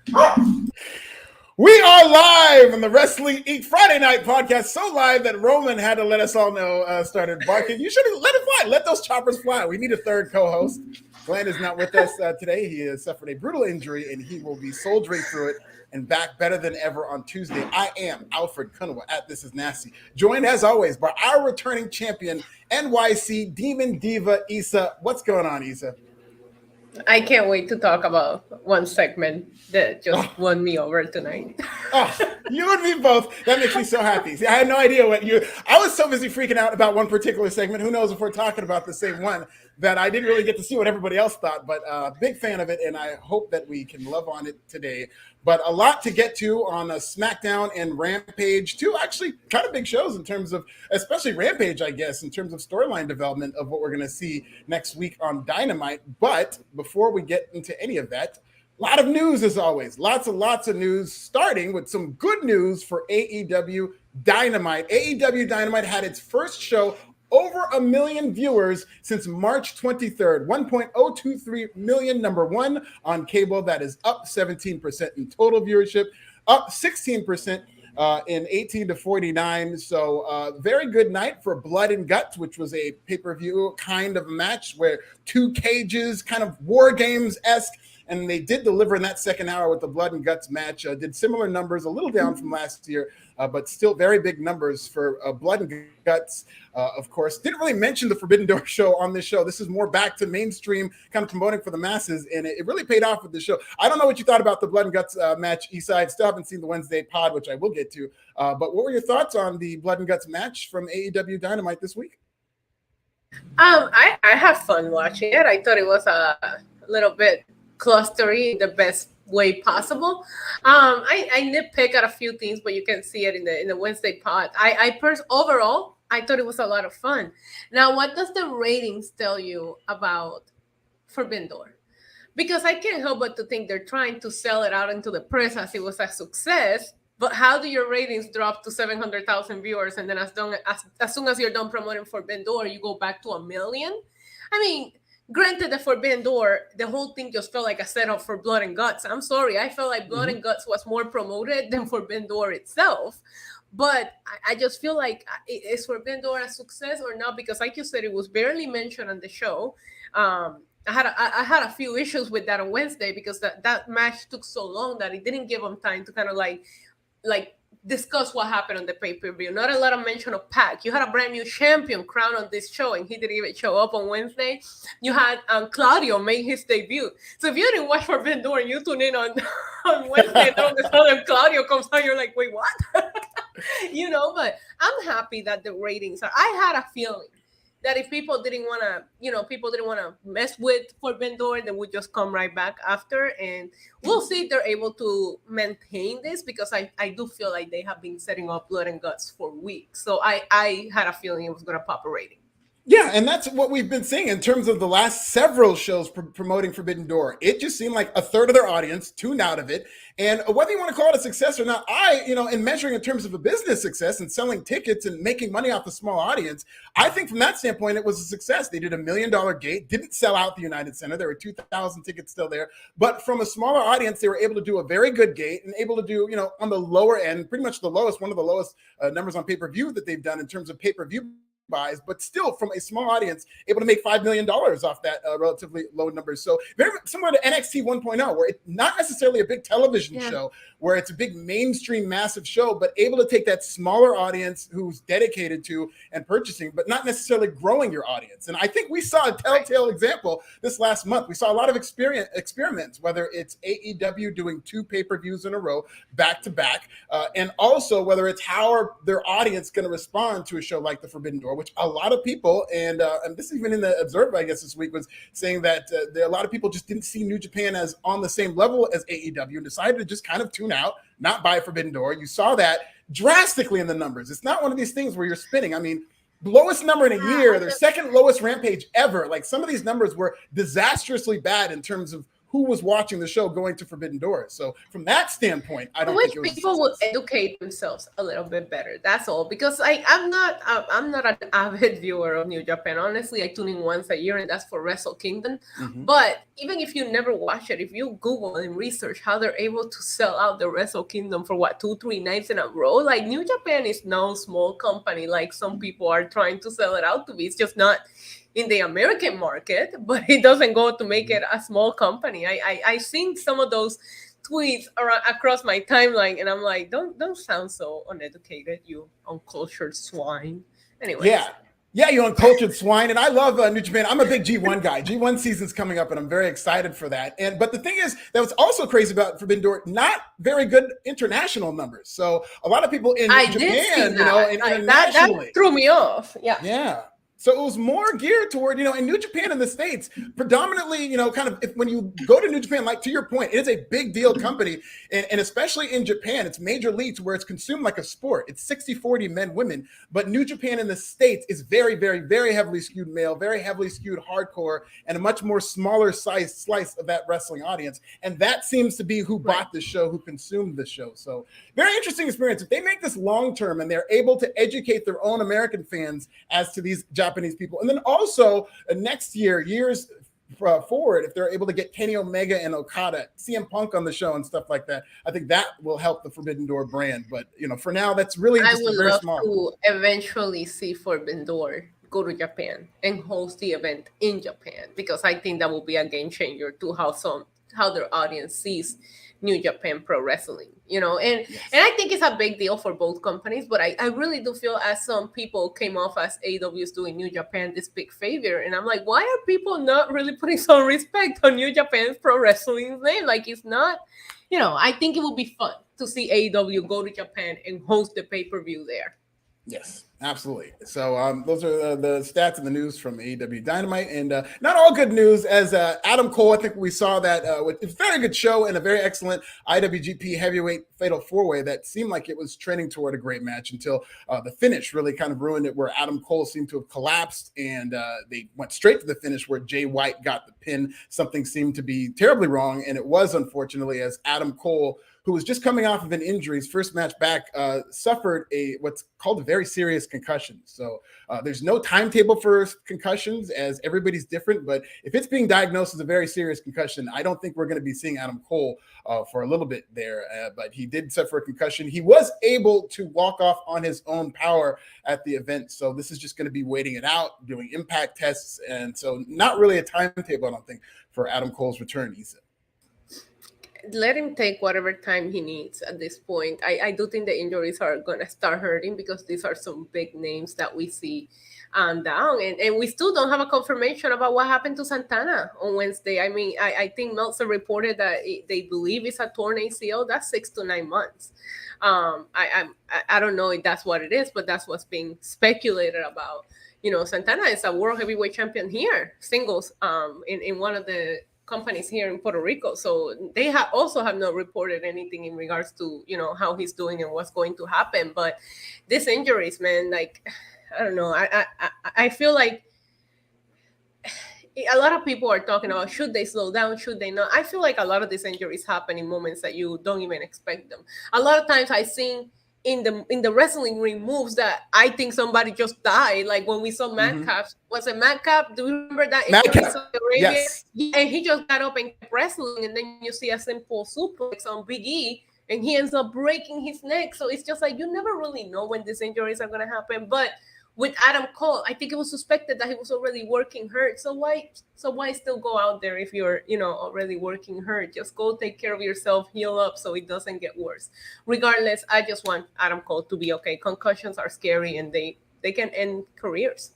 We are live on the Wrestling Inc. Friday Night Podcast. So live that Roman had to let us all know, started barking. You should have let it fly. Let those choppers fly. We need a third co-host. Glenn is not with us today. He has suffered a brutal injury, and he will be soldiering through it and back better than ever on Tuesday. I am Alfred Konuwa at This Is Nasty, joined as always by our returning champion, NYC Demon Diva, Issa. What's going on, Issa? I can't wait to talk about one segment that just won me over tonight. You and me both. That makes me so happy. See, I had no idea I was so busy freaking out about one particular segment. Who knows if we're talking about the same one, that I didn't really get to see what everybody else thought, but big fan of it, and I hope that we can love on it today. But a lot to get to on SmackDown and Rampage, two actually kind of big shows in terms of, especially Rampage, I guess, in terms of storyline development of what we're going to see next week on Dynamite. But before we get into any of that, a lot of news as always. Lots of news, starting with some good news for AEW Dynamite. AEW Dynamite had its first show over 1 million viewers since March 23rd. 1.023 million, number one on cable. That is up 17% in total viewership, up 16% in 18 to 49. So very good night for Blood and Guts, which was a pay-per-view kind of match where two cages, kind of War Games-esque. And they did deliver in that second hour with the Blood and Guts match. Did similar numbers, a little down from last year, but still very big numbers for Blood and Guts, of course. Didn't really mention the Forbidden Door show on this show. This is more back to mainstream, kind of promoting for the masses, and it really paid off with the show. I don't know what you thought about the Blood and Guts match, Eastside. I still haven't seen the Wednesday pod, which I will get to. But what were your thoughts on the Blood and Guts match from AEW Dynamite this week? I had fun watching it. I thought it was a little bit clustery in the best way possible. I nitpick at a few things, but you can see it in the Wednesday pod. Overall, I thought it was a lot of fun. Now, what does the ratings tell you about Forbidden Door? Because I can't help but to think they're trying to sell it out into the press as it was a success. But how do your ratings drop to 700,000 viewers, and then as soon as you're done promoting Forbidden Door, you go back to 1 million? I mean, granted, the Forbidden Door, the whole thing just felt like a setup for Blood and Guts. I'm sorry. I felt like Blood and Guts was more promoted than Forbidden Door itself. But I just feel like, is Forbidden Door a success or not? Because like you said, it was barely mentioned on the show. I had a few issues with that on Wednesday because that match took so long that it didn't give them time to kind of like discuss what happened on the pay-per-view. Not a lot of mention of Pac. You had a brand new champion crowned on this show, and he didn't even show up on Wednesday. You had Claudio make his debut. So if you didn't watch Forbidden Door and you tune in on Wednesday, and all of a sudden Claudio comes out, you're like, wait, what? But I'm happy that the ratings are. I had a feeling that if people didn't want to mess with Forbidden Door, they would just come right back after. And we'll see if they're able to maintain this, because I do feel like they have been setting up Blood and Guts for weeks. So I had a feeling it was going to pop a rating. Yeah, and that's what we've been seeing in terms of the last several shows promoting Forbidden Door. It just seemed like a third of their audience tuned out of it. And whether you want to call it a success or not, in measuring in terms of a business success and selling tickets and making money off the small audience, I think from that standpoint, it was a success. They did $1 million gate, didn't sell out the United Center. There were 2,000 tickets still there. But from a smaller audience, they were able to do a very good gate and able to do, on the lower end, pretty much one of the lowest numbers on pay-per-view that they've done in terms of pay-per-view buys, but still from a small audience, able to make $5 million off that relatively low numbers. So very similar to NXT 1.0, where it's not necessarily a big television show, where it's a big mainstream massive show, but able to take that smaller audience who's dedicated to and purchasing, but not necessarily growing your audience. And I think we saw a telltale example this last month. We saw a lot of experiments, whether it's AEW doing 2 pay-per-views in a row, back to back, and also whether it's how their audience going to respond to a show like the Forbidden Door, which a lot of people, and this is even in the Observer, I guess, this week, was saying that a lot of people just didn't see New Japan as on the same level as AEW and decided to just kind of tune out, not buy Forbidden Door. You saw that drastically in the numbers. It's not one of these things where you're spinning. I mean, lowest number in a year, their second lowest Rampage ever. Like, some of these numbers were disastrously bad in terms of who was watching the show going to Forbidden Door. So from that standpoint, I don't think it was people would educate themselves a little bit better. That's all. Because I'm not an avid viewer of New Japan. Honestly, I tune in once a year, and that's for Wrestle Kingdom. But even if you never watch it, if you Google and research how they're able to sell out the Wrestle Kingdom for 2-3 nights in a row, like New Japan is no small company like some people are trying to sell it out to be. It's just not in the American market, but it doesn't go to make it a small company. I seen some of those tweets across my timeline, and I'm like, don't sound so uneducated, you uncultured swine. Anyway. Yeah, you uncultured swine. And I love New Japan. I'm a big G1 guy. G1 season's coming up, and I'm very excited for that. But the thing is, that was also crazy about Forbidden Door, not very good international numbers. So a lot of people in Japan, internationally. That threw me off. Yeah. So it was more geared toward, in New Japan in the States, predominantly, when you go to New Japan, like to your point, it is a big deal company. And especially in Japan, it's major leagues where it's consumed like a sport. It's 60-40 men, women. But New Japan in the States is very, very, very heavily skewed male, very heavily skewed hardcore, and a much more smaller size slice of that wrestling audience. And that seems to be who bought the show, who consumed the show. So very interesting experience. If they make this long-term and they're able to educate their own American fans as to these Japanese people, and then also next year, years forward, if they're able to get Kenny Omega and Okada, CM Punk on the show and stuff like that, I think that will help the Forbidden Door brand. But for now, that's really just very small. I would love to eventually see Forbidden Door go to Japan and host the event in Japan, because I think that will be a game changer to how their audience sees New Japan Pro Wrestling, and I think it's a big deal for both companies, but I really do feel as some people came off as AEW is doing New Japan this big favor, and I'm like, why are people not really putting some respect on New Japan's Pro Wrestling's name? Like, it's not, I think it would be fun to see AEW go to Japan and host the pay-per-view there. Yes, absolutely. So those are the stats and the news from AEW Dynamite, and not all good news. As Adam Cole, I think we saw that with a very good show and a very excellent IWGP Heavyweight Fatal 4-Way that seemed like it was trending toward a great match until the finish really kind of ruined it, where Adam Cole seemed to have collapsed, and they went straight to the finish where Jay White got the pin. Something seemed to be terribly wrong, and it was, unfortunately, as Adam Cole, who was just coming off of an injury, his first match back, suffered what's called a very serious concussion. So there's no timetable for concussions, as everybody's different. But if it's being diagnosed as a very serious concussion, I don't think we're going to be seeing Adam Cole for a little bit there. But he did suffer a concussion. He was able to walk off on his own power at the event. So this is just going to be waiting it out, doing impact tests. And so not really a timetable, I don't think, for Adam Cole's return, he said. Let him take whatever time he needs at this point. I do think the injuries are going to start hurting, because these are some big names that we see down. And we still don't have a confirmation about what happened to Santana on Wednesday. I mean, I think Meltzer reported that they believe it's a torn ACL. That's 6 to 9 months. I don't know if that's what it is, but that's what's being speculated about. Santana is a world heavyweight champion here, singles, in one of the companies here in Puerto Rico. So they also have not reported anything in regards to, how he's doing and what's going to happen. But these injuries, man, like, I don't know. I feel like a lot of people are talking about, should they slow down? Should they not? I feel like a lot of these injuries happen in moments that you don't even expect them. A lot of times I've seen in the wrestling ring moves that I think somebody just died. Like when we saw Madcap, was it Madcap? Do you remember that? Madcap, yes. Yeah, and he just got up and kept wrestling, and then you see a simple suplex on Big E, and he ends up breaking his neck. So it's just like, you never really know when these injuries are going to happen. But with Adam Cole, I think it was suspected that he was already working hurt. So why still go out there if you're, already working hurt? Just go take care of yourself, heal up so it doesn't get worse. Regardless, I just want Adam Cole to be okay. Concussions are scary, and they can end careers.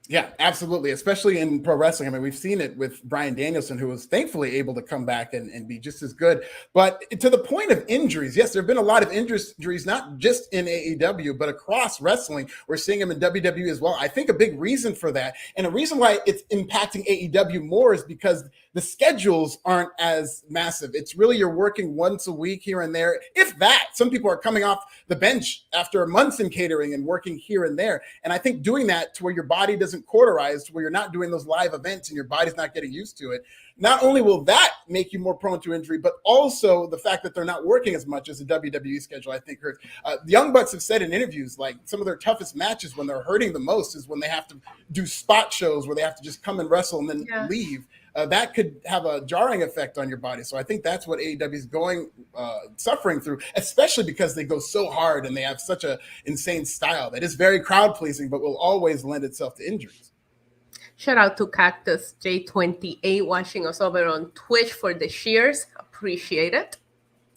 Yeah, absolutely. Especially in pro wrestling. I mean, we've seen it with Bryan Danielson, who was thankfully able to come back and be just as good. But to the point of injuries, yes, there have been a lot of injuries, not just in AEW, but across wrestling. We're seeing them in WWE as well. I think a big reason for that, and a reason why it's impacting AEW more, is because the schedules aren't as massive. It's really, you're working once a week here and there. If that, some people are coming off the bench after months in catering and working here and there. And I think doing that to where your body doesn't isn't quarterized, where you're not doing those live events and your body's not getting used to it, not only will that make you more prone to injury, but also the fact that they're not working as much as the WWE schedule, I think, hurts. The Young Bucks have said in interviews, like, some of their toughest matches when they're hurting the most is when they have to do spot shows where they have to just come and wrestle and then leave. That could have a jarring effect on your body. So I think that's what AEW is suffering through, especially because they go so hard and they have such an insane style that is very crowd pleasing, but will always lend itself to injuries. Shout out to Cactus J28 watching us over on Twitch for the cheers. Appreciate it.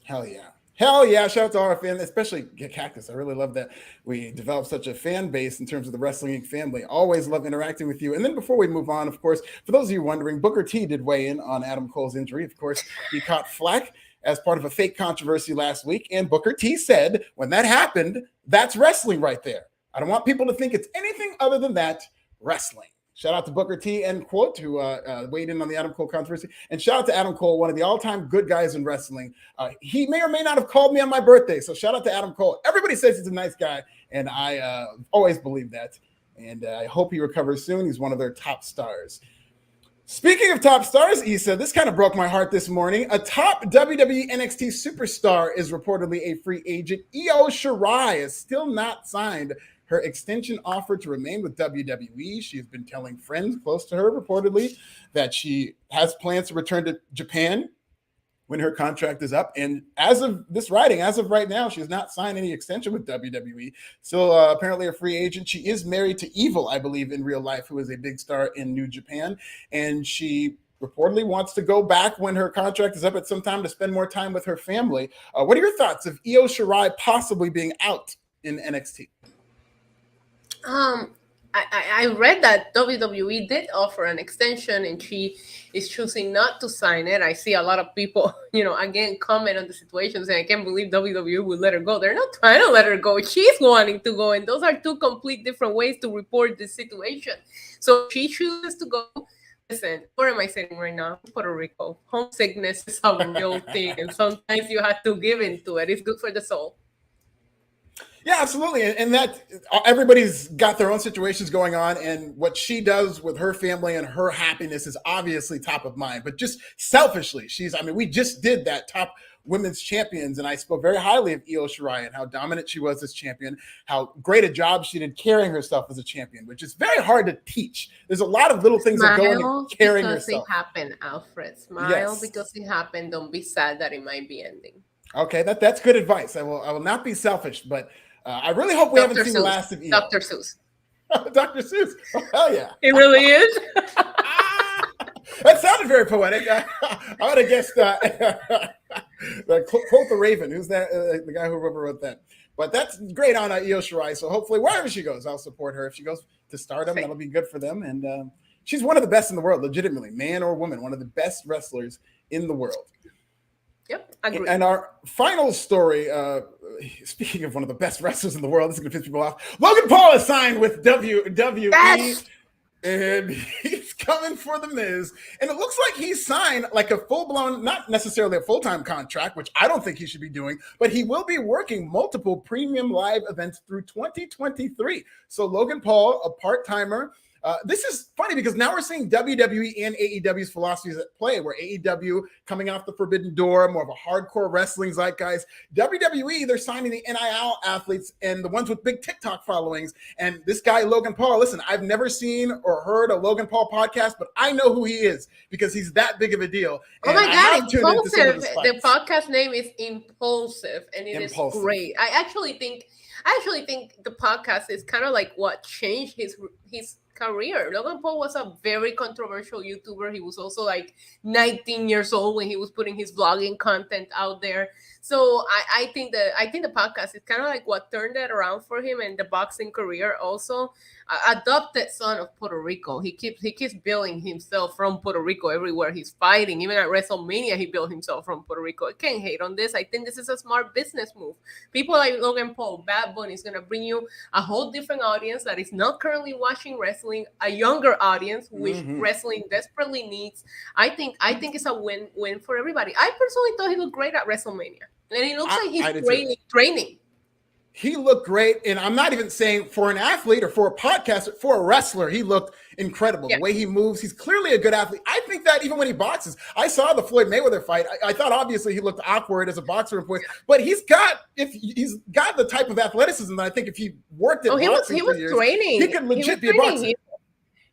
Hell yeah. Hell yeah. Shout out to our fans, especially Cactus. I really love that we developed such a fan base in terms of the Wrestling Inc. family. Always love interacting with you. And then before we move on, of course, for those of you wondering, Booker T did weigh in on Adam Cole's injury. Of course, he caught flack as part of a fake controversy last week. And Booker T said, when that happened, that's wrestling right there. I don't want people to think it's anything other than that, wrestling. Shout out to Booker T and Quote, who weighed in on the Adam Cole controversy. And shout out to Adam Cole, one of the all-time good guys in wrestling. He may or may not have called me on my birthday, so shout out to Adam Cole. Everybody says he's a nice guy, and I always believe that. And I hope he recovers soon. He's one of their top stars. Speaking of top stars, Issa, this kind of broke my heart this morning. A top WWE NXT superstar is reportedly a free agent. Io Shirai is still not signed her extension offer to remain with WWE. She has been telling friends close to her, reportedly, that she has plans to return to Japan when her contract is up. And as of this writing, as of right now, she has not signed any extension with WWE. Still apparently a free agent. She is married to Evil, I believe, in real life, who is a big star in New Japan. And she reportedly wants to go back when her contract is up at some time to spend more time with her family. What are your thoughts of Io Shirai possibly being out in NXT? I read that WWE did offer an extension and she is choosing not to sign it. I see a lot of people, again, comment on the situation saying, I can't believe WWE would let her go. They're not trying to let her go. She's wanting to go. And those are two complete different ways to report this situation. So she chooses to go. Listen, where am I sitting right now? Puerto Rico. Homesickness is a real thing. And sometimes you have to give into it. It's good for the soul. Yeah, absolutely. And that everybody's got their own situations going on. And what she does with her family and her happiness is obviously top of mind. But just selfishly, we just did that top women's champions. And I spoke very highly of Io Shirai and how dominant she was as champion, how great a job she did carrying herself as a champion, which is very hard to teach. There's a lot of little things that go into carrying herself. Because it happened, Alfred. Smile because it happened. Don't be sad that it might be ending. Okay, that's good advice. I will not be selfish, but I really hope we haven't seen the last of Io. Dr. Seuss. Dr. Seuss. Oh, hell yeah. It really is. That sounded very poetic. I would have guessed quote the Raven. Who's that? The guy who wrote that. But that's great on Io Shirai. So hopefully wherever she goes, I'll support her. If she goes to Stardom, that'll be good for them. And she's one of the best in the world, legitimately, man or woman, one of the best wrestlers in the world. Yep, agree. And our final story, speaking of one of the best wrestlers in the world, this is going to piss people off. Logan Paul is signed with WWE. Yes! And he's coming for The Miz. And it looks like he's signed like a full-blown, not necessarily a full-time contract, which I don't think he should be doing, but he will be working multiple premium live events through 2023. So Logan Paul, a part-timer. This is funny because now we're seeing WWE and AEW's philosophies at play, where AEW coming off the Forbidden Door, more of a hardcore wrestling zeitgeist. WWE, they're signing the NIL athletes and the ones with big TikTok followings. And this guy, Logan Paul, listen, I've never seen or heard a Logan Paul podcast, but I know who he is because he's that big of a deal. Oh my God, Impulsive. The podcast name is Impulsive, and it is great. I actually think the podcast is kind of like what changed his career. Logan Paul was a very controversial YouTuber. He was also like 19 years old when he was putting his vlogging content out there. So I think the podcast is kind of like what turned that around for him, and the boxing career also. Adopted son of Puerto Rico. He keeps building himself from Puerto Rico everywhere he's fighting. Even at WrestleMania, he built himself from Puerto Rico. I can't hate on this. I think this is a smart business move. People like Logan Paul, Bad Bunny is gonna bring you a whole different audience that is not currently watching wrestling, a younger audience which wrestling desperately needs. I think it's a win-win for everybody. I personally thought he looked great at WrestleMania, and it looks like he's training. He looked great. And I'm not even saying for an athlete or for a podcaster, for a wrestler, he looked incredible. The way he moves, he's clearly a good athlete. I think that even when he boxes, I saw the Floyd Mayweather fight. I thought obviously he looked awkward as a boxer, but he's got the type of athleticism that I think if he worked at boxing for years, training. He could legit be a boxer.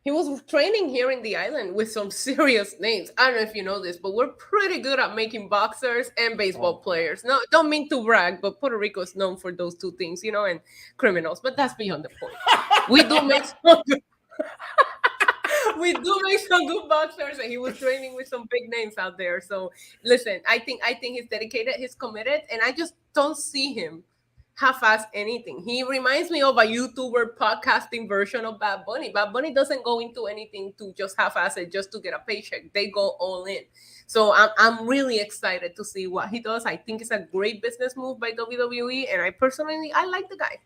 He was training here in the island with some serious names. I don't know if you know this, but we're pretty good at making boxers and baseball players. No, don't mean to brag, but Puerto Rico is known for those two things, and criminals. But that's beyond the point. We do make some good boxers, and he was training with some big names out there. So listen, I think he's dedicated, he's committed, and I just don't see him half-ass anything. He reminds me of a YouTuber podcasting version of Bad Bunny. Bad Bunny doesn't go into anything to just half-ass it just to get a paycheck. They go all in. So I'm really excited to see what he does. I think it's a great business move by WWE, and I like the guy.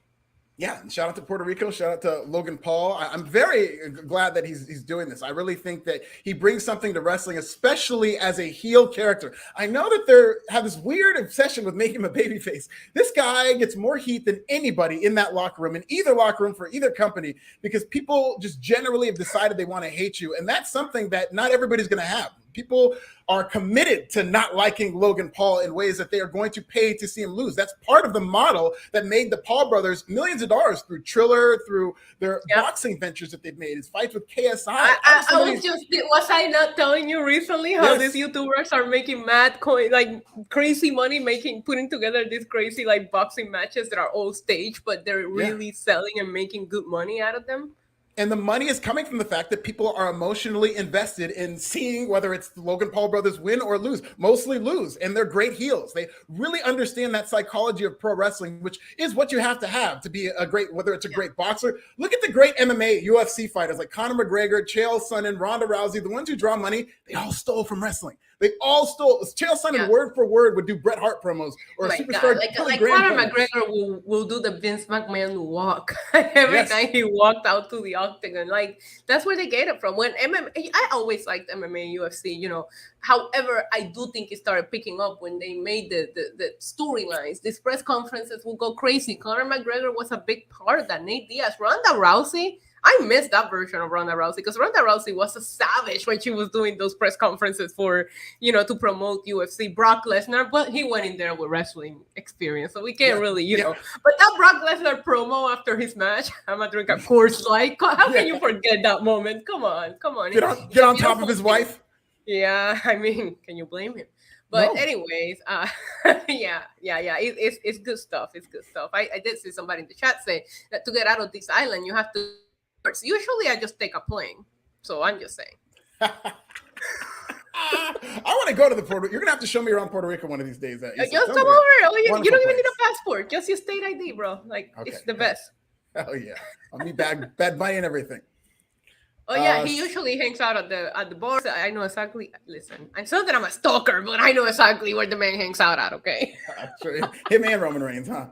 Yeah, shout out to Puerto Rico. Shout out to Logan Paul. I'm very glad that he's doing this. I really think that he brings something to wrestling, especially as a heel character. I know that they have this weird obsession with making him a babyface. This guy gets more heat than anybody in that locker room, in either locker room for either company, because people just generally have decided they want to hate you. And that's something that not everybody's going to have. People are committed to not liking Logan Paul in ways that they are going to pay to see him lose. That's part of the model that made the Paul brothers millions of dollars through Triller, through their boxing ventures that they've made, his fights with KSI. Was I not telling you recently how these YouTubers are making mad coin, like crazy money, putting together these crazy like boxing matches that are all staged, but they're really selling and making good money out of them? And the money is coming from the fact that people are emotionally invested in seeing whether it's the Logan Paul brothers win or lose, mostly lose. And they're great heels. They really understand that psychology of pro wrestling, which is what you have to be a great, whether it's a great boxer. Look at the great MMA, UFC fighters like Conor McGregor, Chael Sonnen, Ronda Rousey, the ones who draw money, they all stole from wrestling. They all stole. Chael Sonnen word for word would do Bret Hart promos or superstar. Like Conor McGregor will do the Vince McMahon walk every time he walked out to the octagon. Like that's where they get it from. When MMA, I always liked MMA, UFC. However, I do think it started picking up when they made the storylines. These press conferences will go crazy. Conor McGregor was a big part of that. Nate Diaz, Ronda Rousey. I missed that version of Ronda Rousey because Ronda Rousey was a savage when she was doing those press conferences for, to promote UFC. Brock Lesnar, but he went in there with wrestling experience, so we can't really, But that Brock Lesnar promo after his match, I'm gonna drink a Coors Light. How can you forget that moment? Come on. Get on top of his wife. Yeah, I mean, can you blame him? But anyways, it's good stuff. It's good stuff. I did see somebody in the chat say that to get out of this island, you have to. Usually I just take a plane, so I'm just saying. I want to go to the Puerto Rico. You're gonna have to show me around Puerto Rico one of these days. Just come over. You don't even need a passport, just your state ID, bro. It's the best. Oh yeah, I'll be bad Bunny and everything. Oh yeah, he usually hangs out at the bars. I know exactly. Listen, it's not that I'm a stalker, but I know exactly where the man hangs out at. Okay. Him and Roman Reigns, huh?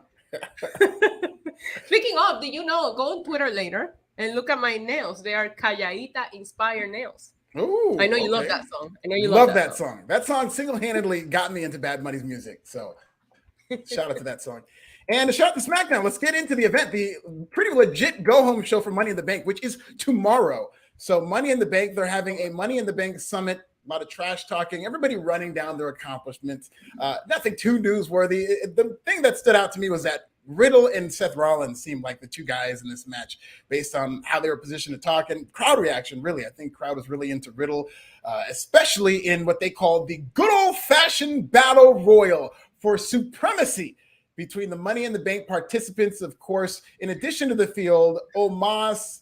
Speaking of, do you know? Go on Twitter later and look at my nails. They are Calladita inspired nails. Ooh, I know you love that song. I know you love that song. That song single-handedly got me into Bad Bunny's music. So shout out to that song. And a shout out to SmackDown. Let's get into the event. The pretty legit go-home show for Money in the Bank, which is tomorrow. So Money in the Bank, they're having a Money in the Bank summit. A lot of trash talking, everybody running down their accomplishments. Nothing too newsworthy. The thing that stood out to me was that Riddle and Seth Rollins seemed like the two guys in this match based on how they were positioned to talk and crowd reaction, really. I think crowd was really into Riddle, especially in what they called the good old-fashioned battle royal for supremacy between the Money in the Bank participants, of course. In addition to the field, Omos,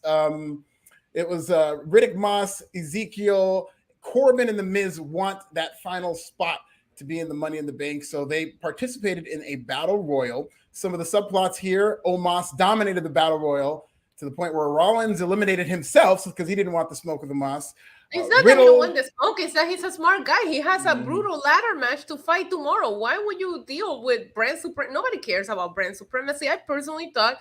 it was Riddick Moss, Ezekiel, Corbin, and The Miz want that final spot to be in the Money in the Bank. So they participated in a battle royal. Some of the subplots here, Omos dominated the battle royal to the point where Rollins eliminated himself because he didn't want the smoke of Omos. It's not that he don't want the smoke, it's that he's a smart guy. He has a brutal ladder match to fight tomorrow. Why would you deal with brand supremacy? Nobody cares about brand supremacy. I personally thought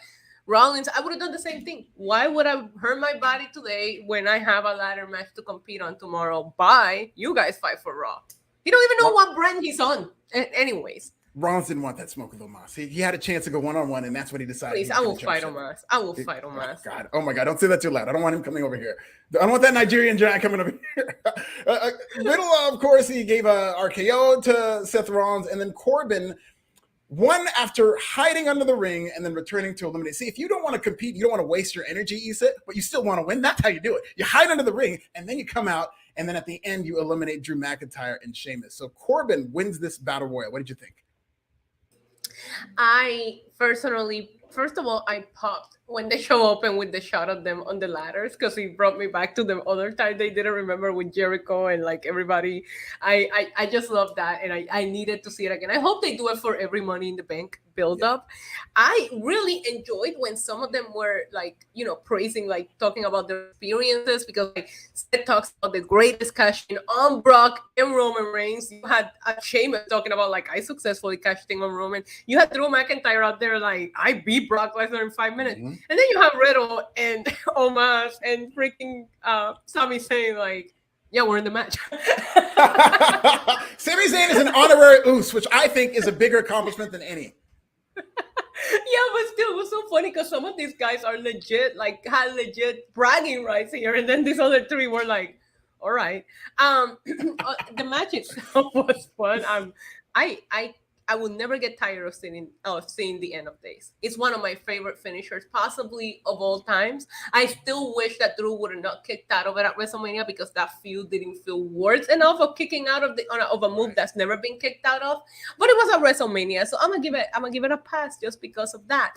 Rollins, I would have done the same thing. Why would I hurt my body today when I have a ladder match to compete on tomorrow? Bye. You guys fight for Raw. You don't even know what brand he's on. Anyways. Rollins didn't want that smoke with Omos. He had a chance to go one-on-one, and that's what he decided. Please, I will fight Omos. I will fight Omos. God, oh my God, don't say that too loud. I don't want him coming over here. I don't want that Nigerian giant coming over here. Riddle, of course, he gave a RKO to Seth Rollins, and then Corbin won after hiding under the ring and then returning to eliminate. See, if you don't want to compete, you don't want to waste your energy, Issa, but you still want to win, that's how you do it. You hide under the ring, and then you come out, and then at the end, you eliminate Drew McIntyre and Sheamus. So Corbin wins this Battle Royal. What did you think? I personally, first of all, I popped when the show opened with the shot of them on the ladders because it brought me back to the other time they didn't remember with Jericho and like everybody. I just love that, and I needed to see it again. I hope they do it for every Money in the Bank build up. I really enjoyed when some of them were like, praising, like talking about their experiences, because like Seth talks about the great discussion on Brock and Roman Reigns. You had Sheamus talking about like, I successfully cashed in on Roman. You had Drew McIntyre out there like, I beat Brock Lesnar in 5 minutes. Mm-hmm. And then you have Riddle and Omos and freaking Sami Zayn like, yeah, we're in the match. Sami Zayn is an honorary Uso, which I think is a bigger accomplishment than any. Yeah, but still, it was so funny because some of these guys are legit, like had legit bragging rights here, and then these other three were like, "All right." The match itself was fun. I will never get tired of seeing the end of days. It's one of my favorite finishers, possibly of all times. I still wish that Drew would have not kicked out of it at WrestleMania because that feud didn't feel worth enough of kicking out of a move that's never been kicked out of. But it was at WrestleMania, so I'm gonna give it a pass just because of that.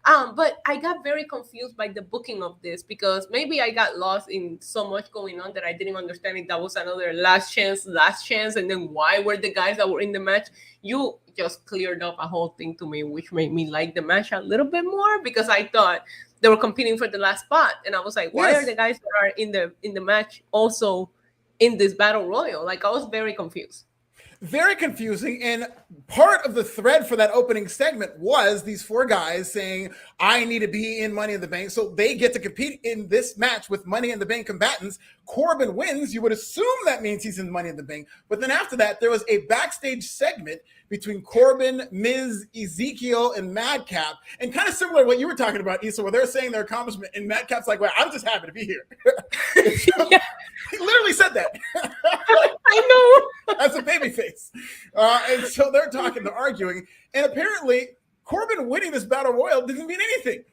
But I got very confused by the booking of this because maybe I got lost in so much going on that I didn't understand if that was another last chance, and then why were the guys that were in the match? You just cleared up a whole thing to me, which made me like the match a little bit more because I thought they were competing for the last spot, and I was like, why are the guys that are in the match also in this battle royal? Like, I was very confused. Very confusing. And part of the thread for that opening segment was these four guys saying, I need to be in Money in the Bank. So they get to compete in this match with Money in the Bank combatants. Corbin wins. You would assume that means he's in Money in the Bank. But then after that, there was a backstage segment between Corbin, Miz, Ezekiel, and Madcap. And kind of similar to what you were talking about, Issa, where they're saying their accomplishment. And Madcap's like, well, I'm just happy to be here. So, yeah. He literally said that. I know. As a babyface. And so they're talking, they're arguing. And apparently, Corbin winning this Battle Royal doesn't mean anything.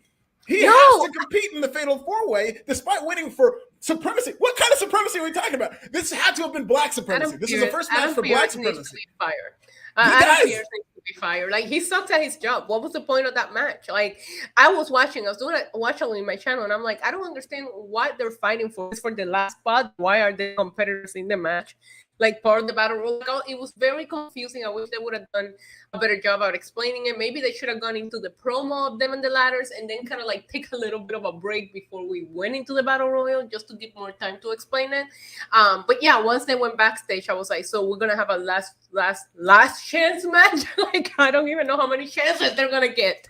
He has to compete in the Fatal 4-Way despite winning for supremacy. What kind of supremacy are we talking about? This had to have been black supremacy. This is the first match for black supremacy. Adam Pearce needs to be fired. Like, he sucks at his job. What was the point of that match? Like, I was doing a watch along in my channel, and I'm like, I don't understand what they're fighting for. It's for the last spot. Why are the competitors in the match? Like, part of the battle royal. It was very confusing. I wish they would have done a better job at explaining it. Maybe they should have gone into the promo of them and the ladders and then kind of like take a little bit of a break before we went into the battle royal just to give more time to explain it. But yeah, once they went backstage, I was like, so we're gonna have a last chance match. Like, I don't even know how many chances they're gonna get.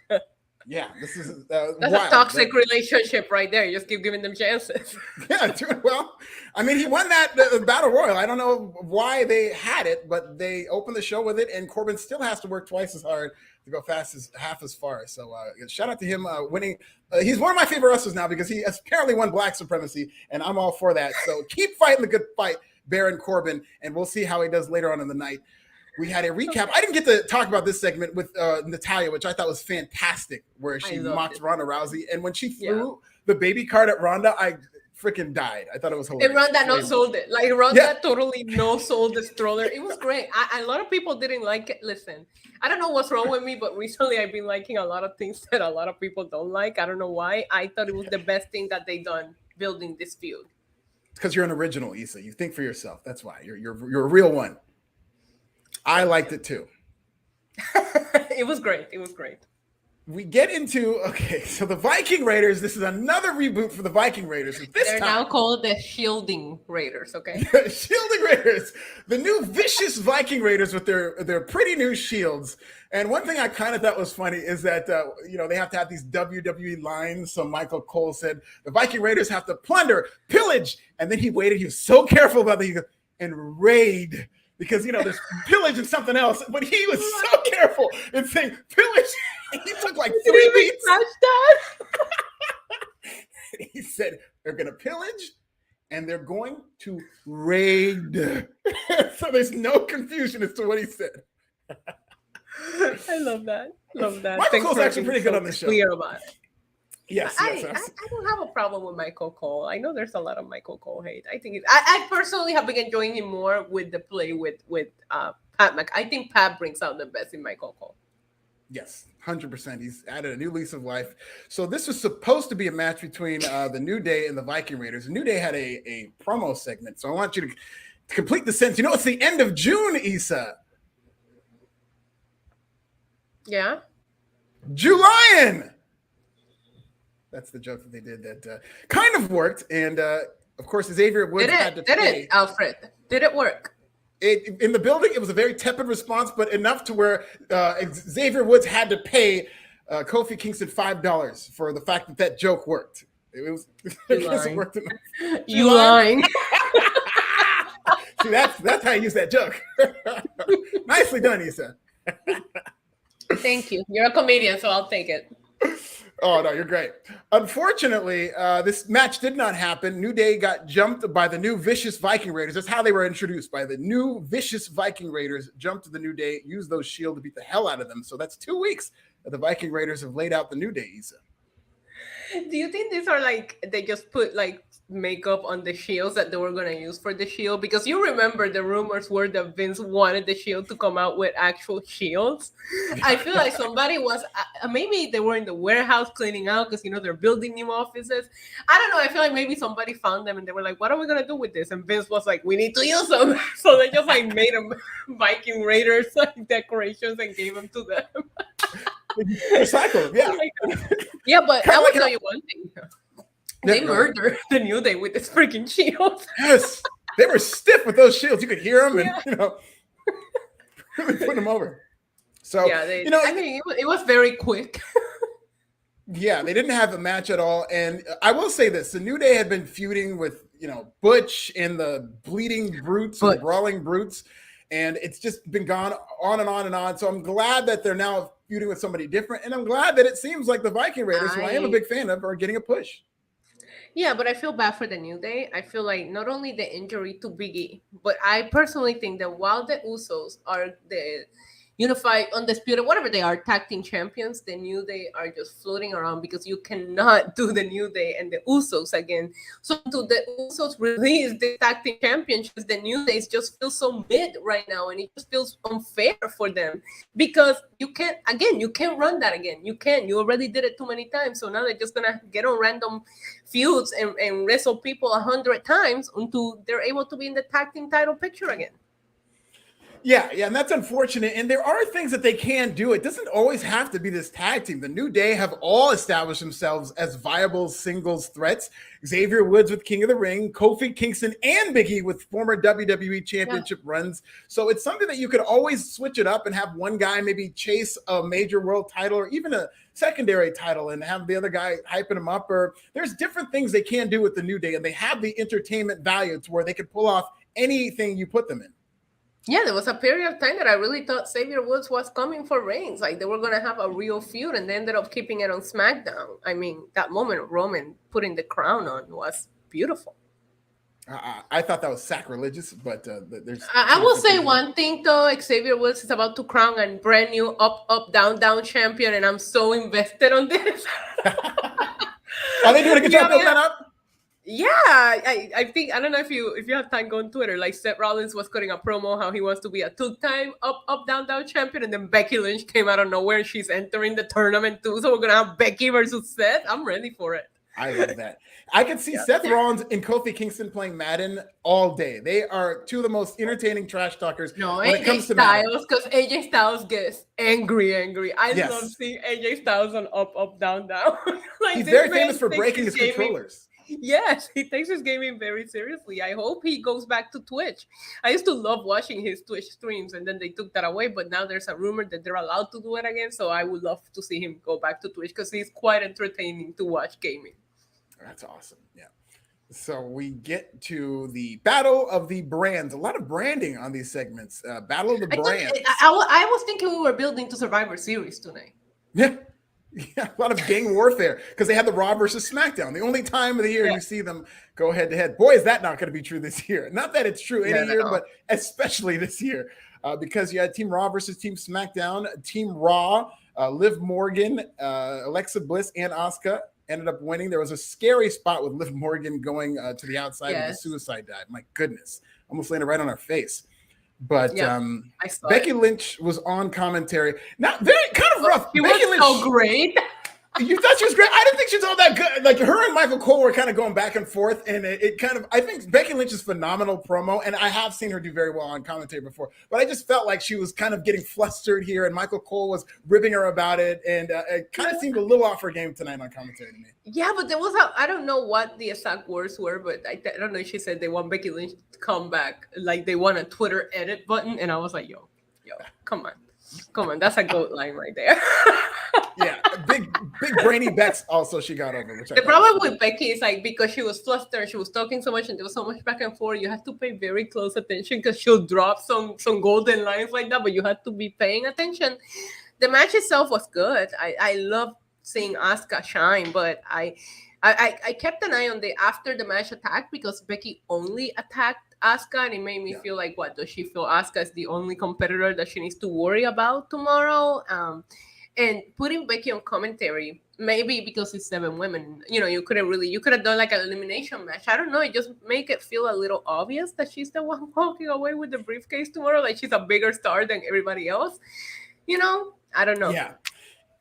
Yeah, this is that's wild. A toxic relationship right there. You just keep giving them chances. Yeah, doing well. I mean, he won that Battle Royal. I don't know why they had it, but they opened the show with it, and Corbin still has to work twice as hard to go half as far. So shout out to him winning. He's one of my favorite wrestlers now because he apparently won black supremacy, and I'm all for that. So keep fighting the good fight, Baron Corbin, and we'll see how he does later on in the night. We had a recap. I didn't get to talk about this segment with Natalya, which I thought was fantastic, where she mocked Ronda Rousey. And when she threw the baby card at Ronda, I freaking died. I thought it was hilarious. And Ronda no-sold it. Like, Ronda totally no-sold the stroller. It was great. A lot of people didn't like it. Listen, I don't know what's wrong with me, but recently I've been liking a lot of things that a lot of people don't like. I don't know why. I thought it was the best thing that they done building this feud. Because you're an original, Issa. You think for yourself. That's why. You're a real one. I liked it too. It was great. It was great. We get into, so the Viking Raiders, this is another reboot for the Viking Raiders. They're now called the Shielding Raiders, okay? Shielding Raiders. The new vicious Viking Raiders with their pretty new shields. And one thing I kind of thought was funny is that, they have to have these WWE lines. So Michael Cole said, the Viking Raiders have to plunder, pillage. And then he waited. He was so careful about that. He goes, and raid. because there's pillage and something else, but he was so careful in saying pillage. He took like 3 beats. That? He said they're going to pillage and they're going to raid. So there's no confusion as to what he said. I love that. Michael Cole's actually pretty good on the show. Clear about it. Yes. I don't have a problem with Michael Cole. I know there's a lot of Michael Cole hate. I think I personally have been enjoying him more with the play with Pat Mc. I think Pat brings out the best in Michael Cole. Yes, 100%. He's added a new lease of life. So this was supposed to be a match between the New Day and the Viking Raiders. The New Day had a promo segment. So I want you to complete the sentence. It's the end of June, Issa. Yeah. Julian. That's the joke that they did that kind of worked. And of course, Xavier Woods had to pay. Did it, Alfred? Did it work? In the building, it was a very tepid response, but enough to where Xavier Woods had to pay Kofi Kingston $5 for the fact that joke worked. It worked enough. You lying? See, that's how you use that joke. Nicely done, Issa. Thank you. You're a comedian, so I'll take it. Oh, no, you're great. Unfortunately, this match did not happen. New Day got jumped by the new Vicious Viking Raiders. That's how they were introduced, by the new Vicious Viking Raiders. Jumped to the New Day, used those shield to beat the hell out of them. So that's 2 weeks that the Viking Raiders have laid out the New Day, Issa. Do you think these are they just put makeup on the shields that they were going to use for the shield? Because you remember the rumors were that Vince wanted the shield to come out with actual shields. I feel like somebody was, maybe they were in the warehouse cleaning out because, they're building new offices. I don't know. I feel like maybe somebody found them and they were like, what are we going to do with this? And Vince was like, we need to use them. So they just made them Viking Raiders decorations and gave them to them. Recycled, yeah. Yeah, but I will tell you one thing. They murdered the New Day with this freaking shield. Yes, they were stiff with those shields. You could hear them, and really putting them over. So yeah, I think it was very quick. Yeah, they didn't have a match at all. And I will say this: the New Day had been feuding with Butch and the Bleeding Brutes, and the Brawling Brutes, and it's just been gone on and on and on. So I'm glad that they're now feuding with somebody different, and I'm glad that it seems like the Viking Raiders, who I am a big fan of, are getting a push. Yeah, but I feel bad for the New Day. I feel like not only the injury to Big E, but I personally think that while the Usos are the unified, undisputed, whatever they are, tag team champions, the New Day are just floating around because you cannot do the New Day and the Usos again. So to the Usos release the tag team championships, the New Days just feel so mid right now, and it just feels unfair for them because you can't run that again. You already did it too many times, so now they're just gonna get on random feuds and wrestle people 100 times until they're able to be in the tag team title picture again. Yeah, and that's unfortunate. And there are things that they can do. It doesn't always have to be this tag team. The New Day have all established themselves as viable singles threats. Xavier Woods with King of the Ring, Kofi Kingston and Big E with former WWE Championship runs. So it's something that you could always switch it up and have one guy maybe chase a major world title or even a secondary title and have the other guy hyping him up. Or there's different things they can do with the New Day, and they have the entertainment value to where they can pull off anything you put them in. Yeah, there was a period of time that I really thought Xavier Woods was coming for Reigns. Like they were going to have a real feud, and they ended up keeping it on SmackDown. I mean, that moment Roman putting the crown on was beautiful. I thought that was sacrilegious, but there's... I will say one thing, though. Xavier Woods is about to crown a brand new up, down champion, and I'm so invested on this. Are they doing a good job building that up? Yeah, I think, I don't know if you have time, go on Twitter. Like Seth Rollins was cutting a promo how he wants to be a 2-time up, down champion, and then Becky Lynch came out of nowhere and she's entering the tournament too. So we're gonna have Becky versus Seth. I'm ready for it. I love that. I could see Seth Rollins and Kofi Kingston playing Madden all day. They are two of the most entertaining trash talkers when it comes to Styles, because AJ Styles gets angry. I love seeing AJ Styles on up, down. Like, he's very famous for breaking his controllers. Yes, he takes his gaming very seriously. I hope he goes back to Twitch. I used to love watching his Twitch streams, and then they took that away. But now there's a rumor that they're allowed to do it again. So I would love to see him go back to Twitch because he's quite entertaining to watch gaming. That's awesome. Yeah. So we get to the battle of the brands. A lot of branding on these segments. Battle of the brands. I was thinking we were building to Survivor Series tonight. Yeah. Yeah, a lot of gang warfare because they had the Raw versus SmackDown. The only time of the year you see them go head to head. Boy, is that not going to be true this year. Not that it's true any year, but especially this year because you had Team Raw versus Team SmackDown. Team Raw, Liv Morgan, Alexa Bliss, and Asuka ended up winning. There was a scary spot with Liv Morgan going to the outside with a suicide dive. My goodness, almost landed right on her face. But Becky Lynch was on commentary. Not very kind of rough. She was so great. You thought she was great? I didn't think she was all that good. Like her and Michael Cole were kind of going back and forth, and it kind of. I think Becky Lynch's phenomenal promo, and I have seen her do very well on commentary before. But I just felt like she was kind of getting flustered here, and Michael Cole was ribbing her about it, and it kind of seemed a little off her game tonight on commentary to me. Yeah, but there was I don't know what the exact words were, but I don't know if she said they want Becky Lynch to come back, like they want a Twitter edit button, and I was like, yo, come on, that's a goat line right there. Yeah, big brainy bets also she got over. Which the problem with Becky is like because she was flustered, she was talking so much, and there was so much back and forth. You have to pay very close attention because she'll drop some golden lines like that, but you have to be paying attention. The match itself was good. I love seeing Asuka shine, but I kept an eye on the after the match attack because Becky only attacked Asuka, and it made me feel like, what does she feel Asuka is the only competitor that she needs to worry about tomorrow? And putting Becky on commentary, maybe because it's 7 women, you could have done like an elimination match. I don't know. It just make it feel a little obvious that she's the one walking away with the briefcase tomorrow. Like she's a bigger star than everybody else. I don't know.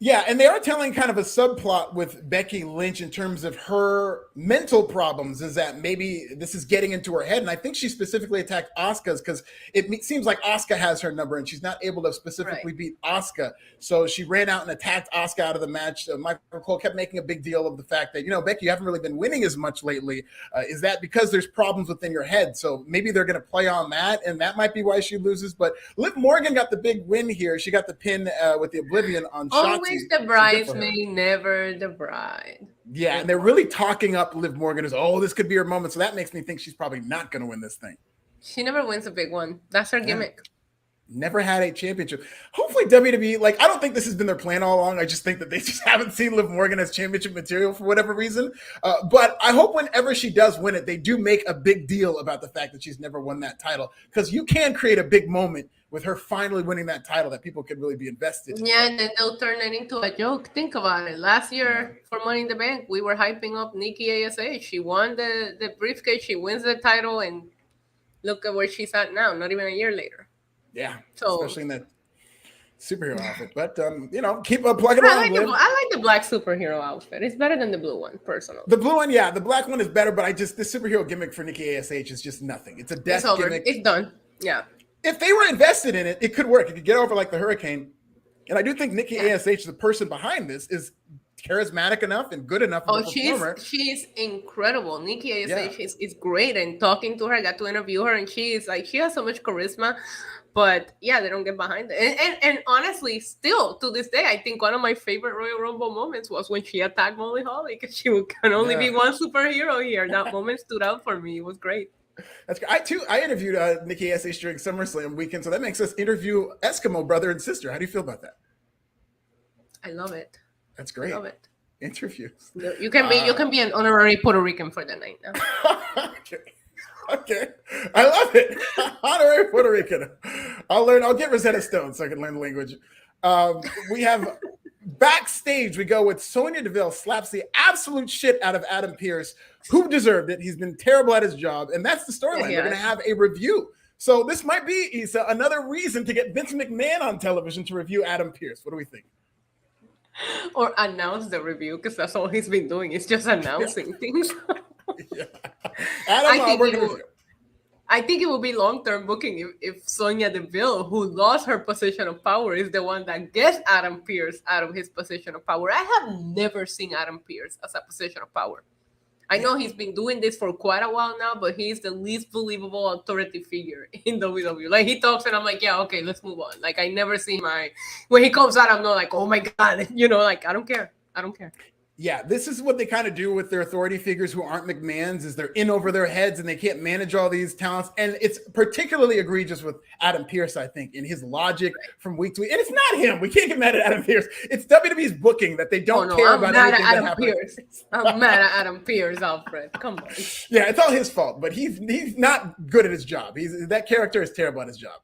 Yeah, and they are telling kind of a subplot with Becky Lynch in terms of her mental problems is that maybe this is getting into her head. And I think she specifically attacked Asuka's because it seems like Asuka has her number and she's not able to specifically beat Asuka. So she ran out and attacked Asuka out of the match. Michael Cole kept making a big deal of the fact that, Becky, you haven't really been winning as much lately. Is that because there's problems within your head? So maybe they're going to play on that, and that might be why she loses. But Liv Morgan got the big win here. She got the pin with the Oblivion on Shotzi. The bridesmaid, never the bride. Yeah, and they're really talking up Liv Morgan as, this could be her moment. So that makes me think she's probably not going to win this thing. She never wins a big one. That's her gimmick. Never had a championship. Hopefully WWE, I don't think this has been their plan all along. I just think that they just haven't seen Liv Morgan as championship material for whatever reason. But I hope whenever she does win it, they do make a big deal about the fact that she's never won that title. Because you can create a big moment with her finally winning that title that people could really be invested in. Yeah, and then they'll turn it into a joke. Think about it. Last year for Money in the Bank, we were hyping up Nikki ASH. She won the briefcase. She wins the title, and look at where she's at now, not even a year later. Yeah, especially in that superhero outfit. But, keep plugging along. I like the black superhero outfit. It's better than the blue one, personally. The blue one, the black one is better, but the superhero gimmick for Nikki ASH is just nothing. It's a death gimmick. It's done. Yeah. If they were invested in it, it could work. It could get over like the Hurricane. And I do think Nikki ASH, the person behind this, is charismatic enough and good enough. She's incredible. Nikki ASH is great. And talking to her, I got to interview her, and she has so much charisma. But they don't get behind it. And honestly, still to this day, I think one of my favorite Royal Rumble moments was when she attacked Molly Holly because she can only be one superhero here. That moment stood out for me. It was great. That's good. I interviewed Nikki ASH during SummerSlam weekend, so that makes us interview Eskimo brother and sister. How do you feel about that? I love it. That's great. I love it. Interviews. You can be an honorary Puerto Rican for the night now. Okay. I love it. Honorary Puerto Rican. I'll get Rosetta Stone so I can learn the language. We have backstage, we go with Sonya Deville slaps the absolute shit out of Adam Pearce, who deserved it. He's been terrible at his job, and that's the storyline. We're going to have a review. So this might be, Issa, another reason to get Vince McMahon on television to review Adam Pearce. What do we think? Or announce the review, because that's all he's been doing. It's just announcing things. I think it will be long-term booking if Sonya Deville, who lost her position of power, is the one that gets Adam Pearce out of his position of power. I have never seen Adam Pearce as a position of power. I know he's been doing this for quite a while now, but he's the least believable authority figure in WWE. Like, he talks and I'm like, yeah, okay, let's move on. Like, I never see when he comes out, I'm not like, oh my God, I don't care. Yeah, this is what they kind of do with their authority figures who aren't McMahons, is they're in over their heads and they can't manage all these talents. And it's particularly egregious with Adam Pearce, I think, in his logic from week to week. And it's not him. We can't get mad at Adam Pearce. It's WWE's booking that they don't care about anything that happens. I'm mad at Adam Pearce, Alfred. Come on. Yeah, it's all his fault, but he's not good at his job. That character is terrible at his job.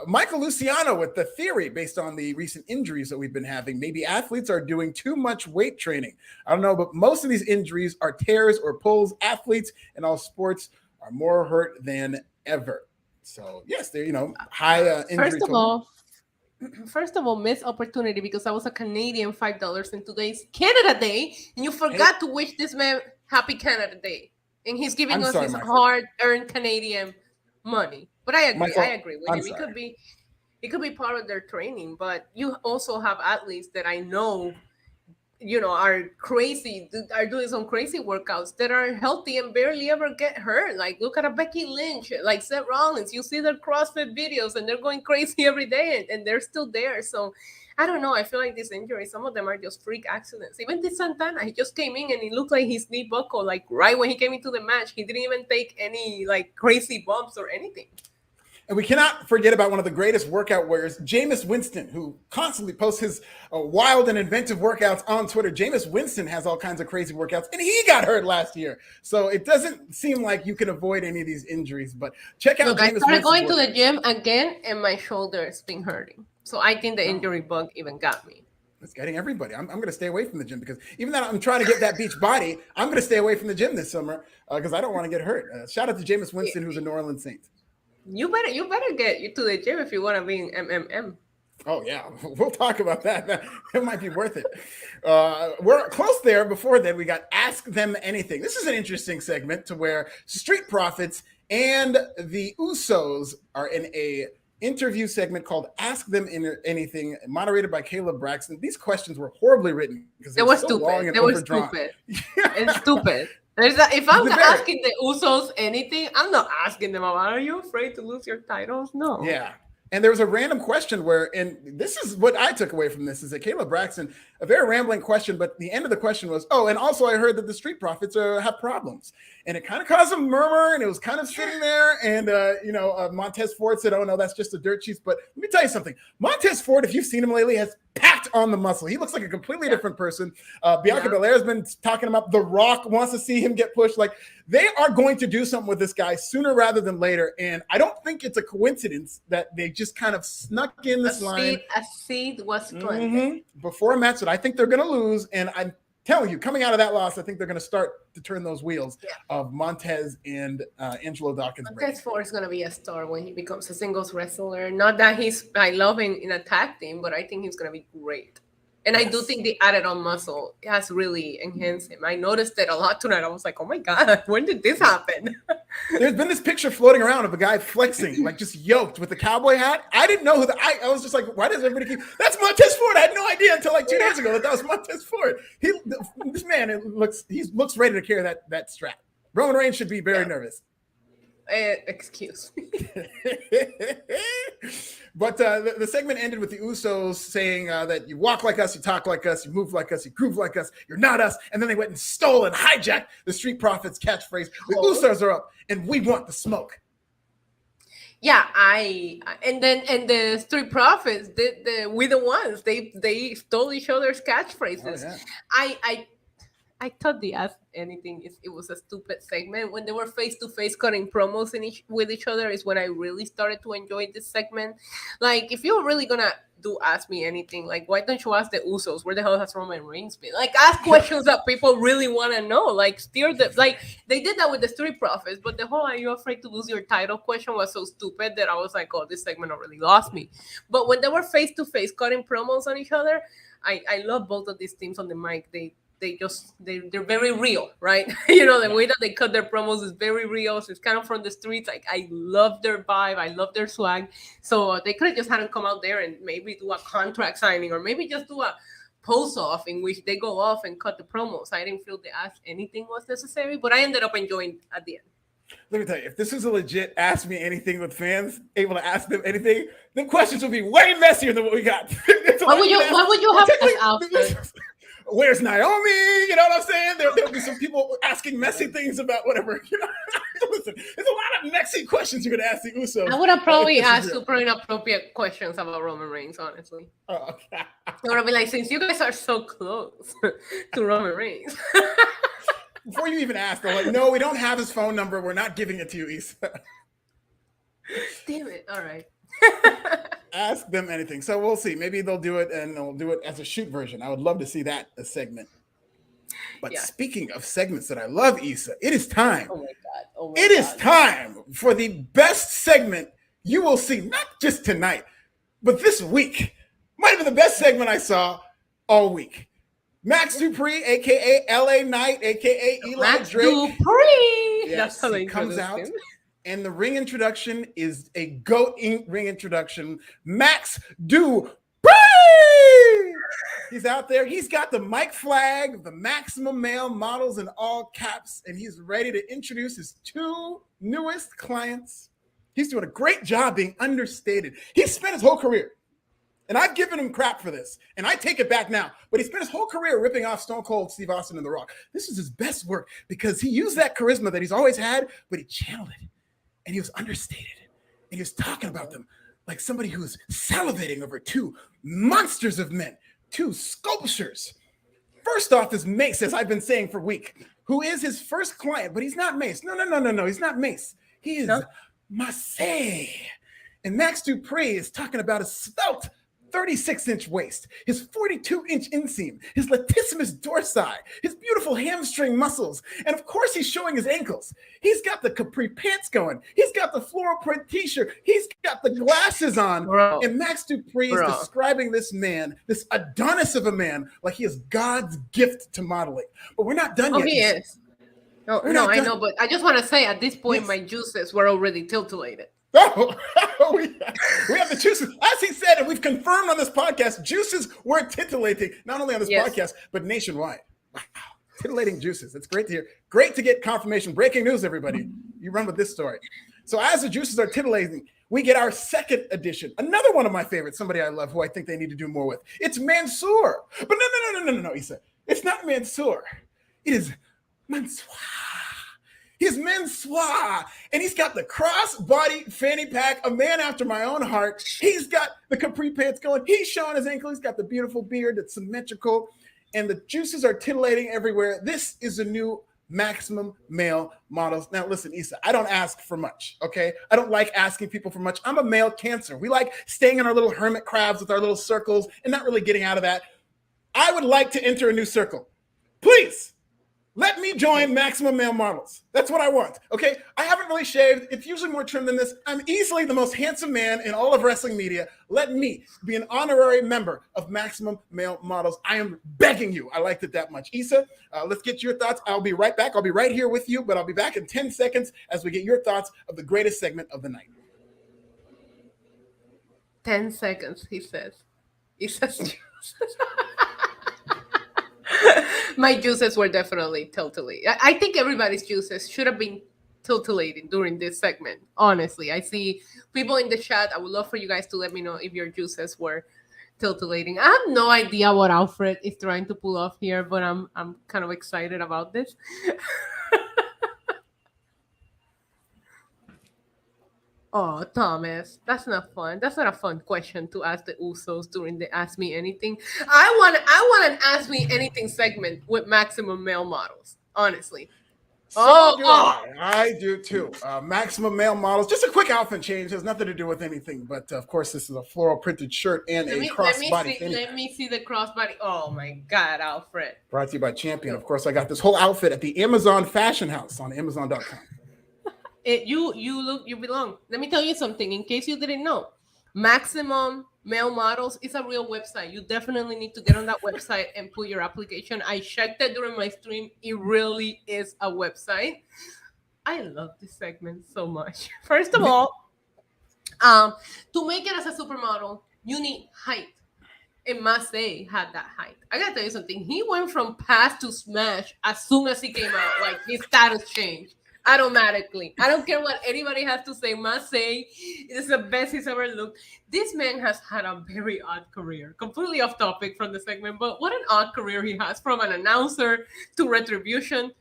Michael Luciano with the theory based on the recent injuries that we've been having. Maybe athletes are doing too much weight training. I don't know, but most of these injuries are tears or pulls. Athletes in all sports are more hurt than ever. So yes, they're high injury. First of all, missed opportunity because I was a Canadian $5 in today's Canada Day, and you forgot to wish this man happy Canada Day, and he's giving us his hard-earned Canadian money. But I agree with him. It could be part of their training, but you also have athletes that I know, are crazy, are doing some crazy workouts that are healthy and barely ever get hurt. Like look at a Becky Lynch, like Seth Rollins. You see their CrossFit videos and they're going crazy every day and they're still there. So I don't know. I feel like these injuries, some of them are just freak accidents. Even this Santana, he just came in and it looked like his knee buckled. Like right when he came into the match, he didn't even take any like crazy bumps or anything. And we cannot forget about one of the greatest workout warriors, Jameis Winston, who constantly posts his wild and inventive workouts on Twitter. Jameis Winston has all kinds of crazy workouts, and he got hurt last year. So it doesn't seem like you can avoid any of these injuries. But check out Look, I started going to the gym again, and my shoulder's been hurting. So I think the injury bug even got me. It's getting everybody. I'm going to stay away from the gym because even though I'm trying to get that beach body, I'm going to stay away from the gym this summer because I don't want to get hurt. Shout out to Jameis Winston, who's a New Orleans Saint. You better get to the gym if you want to be in MMM. Oh yeah, we'll talk about that. It might be worth it. We're close there. Before that, we got Ask Them Anything. This is an interesting segment to where Street Profits and the Usos are in a interview segment called Ask Them Anything, moderated by Caleb Braxton. These questions were horribly written because they were so stupid. long and they overdrawn. were stupid. It's stupid. If I'm asking the Usos anything, I'm not asking them, are you afraid to lose your titles? No. Yeah. And there was a random question and this is what I took away from this, is that Caleb Braxton, a very rambling question, but the end of the question was, and also I heard that the Street Profits have problems. And it kind of caused a murmur, and it was kind of sitting there. And, Montez Ford said, oh, no, that's just the dirt sheets. But let me tell you something. Montez Ford, if you've seen him lately, has packed on the muscle. He looks like a completely different person. Bianca Belair has been talking about The Rock wants to see him get pushed. Like, they are going to do something with this guy sooner rather than later. And I don't think it's a coincidence that they just kind of snuck in this line. A seed was planted. Before a match that I think they're going to lose. And I'm telling you, coming out of that loss, I think they're going to start to turn those wheels of Montez and Angelo Dawkins. Montez Ford is going to be a star when he becomes a singles wrestler. Not that I love him in a tag team, but I think he's going to be great. And I do think the added on muscle has really enhanced him. I noticed it a lot tonight. I was like, oh my God, when did this happen? There's been this picture floating around of a guy flexing, like just yoked with the cowboy hat. I didn't know I was just like, why does everybody keep, that's Montez Ford. I had no idea until like 2 days ago that was Montez Ford. This man, he looks ready to carry that strap. Roman Reigns should be very nervous. Excuse me. But the segment ended with the Usos saying that you walk like us, you talk like us, you move like us, you groove like us, you're not us. And then they went and stole and hijacked the Street Profits catchphrase. The Usos are up and we want the smoke. Yeah, and the Street Profits, we the ones, they stole each other's catchphrases. Oh, yeah. I thought the Ask Anything, it was a stupid segment. When they were face-to-face cutting promos with each other is when I really started to enjoy this segment. Like, if you're really going to do Ask Me Anything, like, why don't you ask the Usos? Where the hell has Roman Reigns been? Like, ask questions that people really want to know. Like, like, they did that with the Street Profits, but the whole, are you afraid to lose your title question was so stupid that I was like, oh, this segment already lost me. But when they were face-to-face cutting promos on each other, I love both of these teams on the mic. They're very real, right? The way that they cut their promos is very real. So it's kind of from the streets. Like, I love their vibe. I love their swag. So they could have just had them come out there and maybe do a contract signing or maybe just do a post-off in which they go off and cut the promos. I didn't feel the Ask Anything was necessary, but I ended up enjoying at the end. Let me tell you, if this was a legit Ask Me Anything with fans, able to ask them anything, the questions would be way messier than what we got. What would you have as Alfred? Where's Naomi? You know what I'm saying? There'll be some people asking messy things about whatever. You know, listen, there's a lot of messy questions you're going to ask the Usos. I would have probably asked super inappropriate questions about Roman Reigns, honestly. Oh, okay. I would have been like, since you guys are so close to Roman Reigns. Before you even ask, they're like, no, we don't have his phone number. We're not giving it to you, Issa. Damn it. All right. Ask them anything. So we'll see. Maybe they'll do it and they'll do it as a shoot version. I would love to see that a segment. But speaking of segments that I love, Issa, it is time. Oh my God. It is time for the best segment you will see, not just tonight, but this week. Might have been the best segment I saw all week. Max Dupree, aka LA Knight, aka Eli Max Drake. Dupree. Yes, that's how he comes out. And the ring introduction is a GOAT ring introduction. Max Dupree! He's out there. He's got the mic flag, the Maximum Male Models in all caps, and he's ready to introduce his two newest clients. He's doing a great job being understated. He spent his whole career, and I've given him crap for this, and I take it back now, but he spent his whole career ripping off Stone Cold Steve Austin and The Rock. This is his best work because he used that charisma that he's always had, but he channeled it. And he was understated. And he was talking about them like somebody who was salivating over two monsters of men, two sculptures. First off is Mace, as I've been saying for weeks, who is his first client, but he's not Mace. No. He's not Mace. He is Marseille. And Max Dupree is talking about a svelte 36-inch waist, his 42-inch inseam, his latissimus dorsi, his beautiful hamstring muscles, and of course he's showing his ankles. He's got the capri pants going. He's got the floral print t-shirt. He's got the glasses on. Bro. And Max Dupree is describing this man, this Adonis of a man, like he is God's gift to modeling. But we're not done yet. He is. No, I know, but I just want to say at this point, my juices were already titillated. Oh, we have the juices. As he said, and we've confirmed on this podcast, juices were titillating, not only on this podcast, but nationwide. Wow. Titillating juices. It's great to hear. Great to get confirmation. Breaking news, everybody. You run with this story. So as the juices are titillating, we get our second edition. Another one of my favorites, somebody I love, who I think they need to do more with. It's Mansoor. But no, he said. It's not Mansoor. It is Mansoor. He's Mansoor, and he's got the cross-body fanny pack, a man after my own heart. He's got the capri pants going. He's showing his ankle. He's got the beautiful beard that's symmetrical, and the juices are titillating everywhere. This is a new Maximum Male Models. Now, listen, Issa, I don't ask for much, okay? I don't like asking people for much. I'm a male Cancer. We like staying in our little hermit crabs with our little circles and not really getting out of that. I would like to enter a new circle. Please. Let me join Maximum Male Models. That's what I want, okay? I haven't really shaved. It's usually more trim than this. I'm easily the most handsome man in all of wrestling media. Let me be an honorary member of Maximum Male Models. I am begging you. I liked it that much. Issa, let's get your thoughts. I'll be right back. I'll be right here with you, but I'll be back in 10 seconds as we get your thoughts of the greatest segment of the night. 10 seconds, he says. He says my juices were definitely titillating. I think everybody's juices should have been titillating during this segment. Honestly, I see people in the chat. I would love for you guys to let me know if your juices were titillating. I have no idea what Alfred is trying to pull off here, but I'm kind of excited about this. Oh, Thomas, that's not fun. That's not a fun question to ask the Usos during the Ask Me Anything. I want an Ask Me Anything segment with Maximum Male Models, honestly. I do too. Maximum Male Models. Just a quick outfit change. Has nothing to do with anything. But of course, this is a floral printed shirt and a crossbody. Let me see the crossbody. Oh my God, Alfred. Brought to you by Champion. Of course, I got this whole outfit at the Amazon Fashion House on Amazon.com. You belong. Let me tell you something in case you didn't know. Maximum Male Models is a real website. You definitely need to get on that website and put your application. I checked it during my stream. It really is a website. I love this segment so much. First of all, to make it as a supermodel, you need height. And Marseille had that height. I gotta tell you something. He went from pass to smash as soon as he came out. Like his status changed. automatically. I don't care what anybody has to say. Must say, it's the best he's ever looked. This man has had a very odd career. Completely off topic from the segment, but what an odd career he has, from an announcer to Retribution.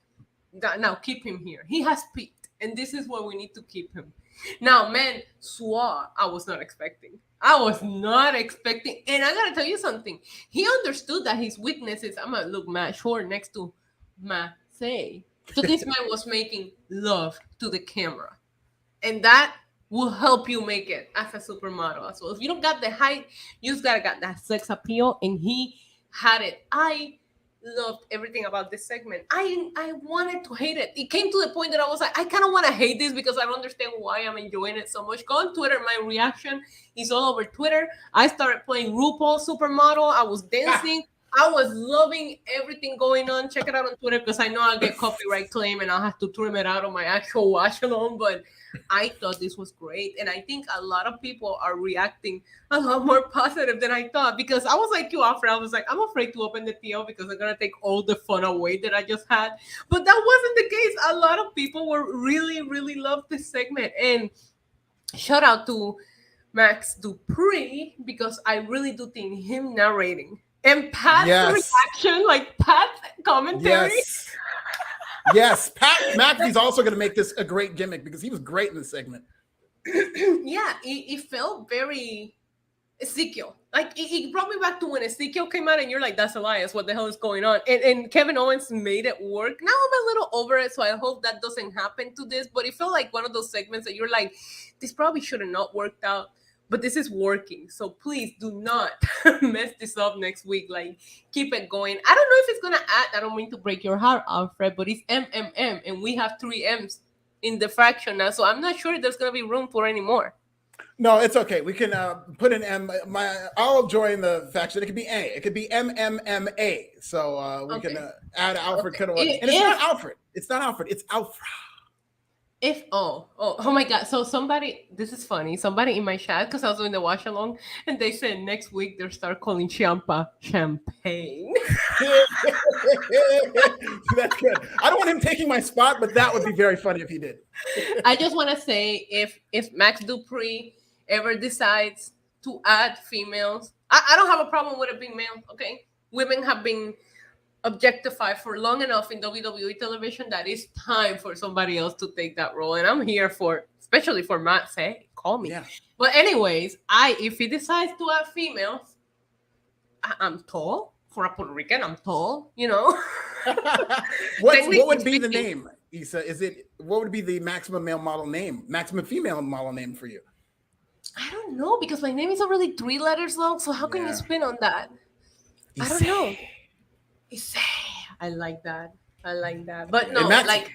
Now keep him here. He has peaked, and this is where we need to keep him. Now, man, Swa, I was not expecting. And I gotta tell you something. He understood that his weakness is, I'm gonna look Matt Short next to Matt Say. So this man was making love to the camera. And that will help you make it as a supermodel as well. If you don't got the height, you just gotta got that sex appeal, and he had it. I loved everything about this segment. I wanted to hate it. It came to the point that I was like, I kind of want to hate this because I don't understand why I'm enjoying it so much. Go on Twitter. My reaction is all over Twitter. I started playing RuPaul Supermodel. I was dancing. I was loving everything going on. Check it out on Twitter because I know I'll get copyright claim and I'll have to trim it out of my actual watch along. But I thought this was great. And I think a lot of people are reacting a lot more positive than I thought, because I was like you, Alfred. I was like, I'm afraid to open the TL because they're going to take all the fun away that I just had. But that wasn't the case. A lot of people were really loved this segment. And shout out to Max Dupree, because I really do think him narrating and Pat's reaction, like Pat's commentary. Yes, Pat McAfee's also going to make this a great gimmick because he was great in this segment. Yeah, it felt very Ezekiel. Like, it brought me back to when Ezekiel came out and you're like, that's Elias, what the hell is going on? And Kevin Owens made it work. Now I'm a little over it, so I hope that doesn't happen to this. But it felt like one of those segments that you're like, this probably should have not worked out, but this is working. So please do not mess this up next week. Like, keep it going. I don't know if it's going to add, I don't mean to break your heart, Alfred, but it's MMM, and we have 3 M's in the fraction now. So I'm not sure if there's going to be room for any more. No, it's okay. We can put an M. I'll join the faction. It could be A. It could be MMMA. So we can add Alfred Konuwa. And it's not Alfred. It's not Alfred. It's Alfred. Oh my God. So this is funny. Somebody in my chat, because I was doing the watch along, and they said next week they'll start calling Ciampa champagne. That's good. I don't want him taking my spot, but that would be very funny if he did. I just want to say, if Max Dupree ever decides to add females, I don't have a problem with it being male, okay? Women have been objectified for long enough in WWE television that it's time for somebody else to take that role. And I'm here for, especially for Matt, say, call me. Yeah. But anyways, if he decides to add females, I'm tall. For a Puerto Rican, I'm tall, you know. What would be the name, Issa? What would be the maximum male model name, maximum female model name for you? I don't know, because my name is already 3 letters long. So how can you spin on that? I don't know. I like that. But no, like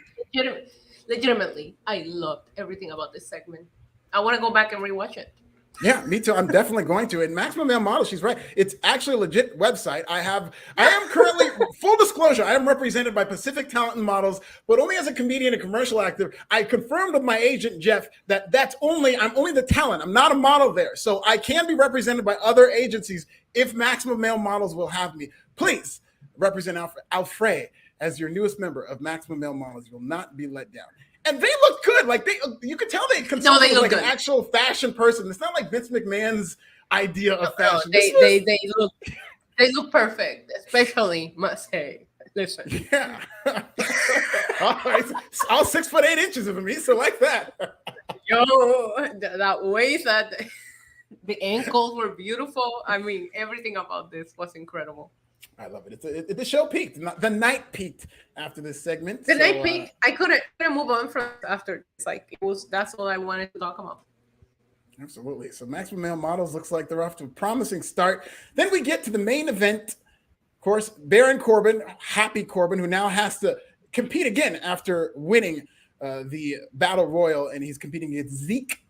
legitimately, I loved everything about this segment. I want to go back and rewatch it. Yeah, me too. I'm definitely going to. And Maximum Male Model, she's right. It's actually a legit website. I am currently, full disclosure, I am represented by Pacific Talent and Models, but only as a comedian and commercial actor. I confirmed with my agent, Jeff, that I'm only the talent. I'm not a model there. So I can be represented by other agencies if Maximum Male Models will have me. Please represent Alfred as your newest member of Maximum Male Models. You will not be let down. And they look good. Like you could tell they consulted with like an actual fashion person. It's not like Vince McMahon's idea of fashion. They look perfect, especially must say. Listen. Yeah. all 6 foot 8 inches of him. He's so like that. Yo, that waist, that the ankles were beautiful. I mean, everything about this was incredible. I love it. The show peaked. The night peaked after this segment. The night peaked. I couldn't move on from after. It's like that's all I wanted to talk about. Absolutely. So Maximum Male Models looks like they're off to a promising start. Then we get to the main event. Of course, Baron Corbin, Happy Corbin, who now has to compete again after winning the Battle Royal, and he's competing against Zeke,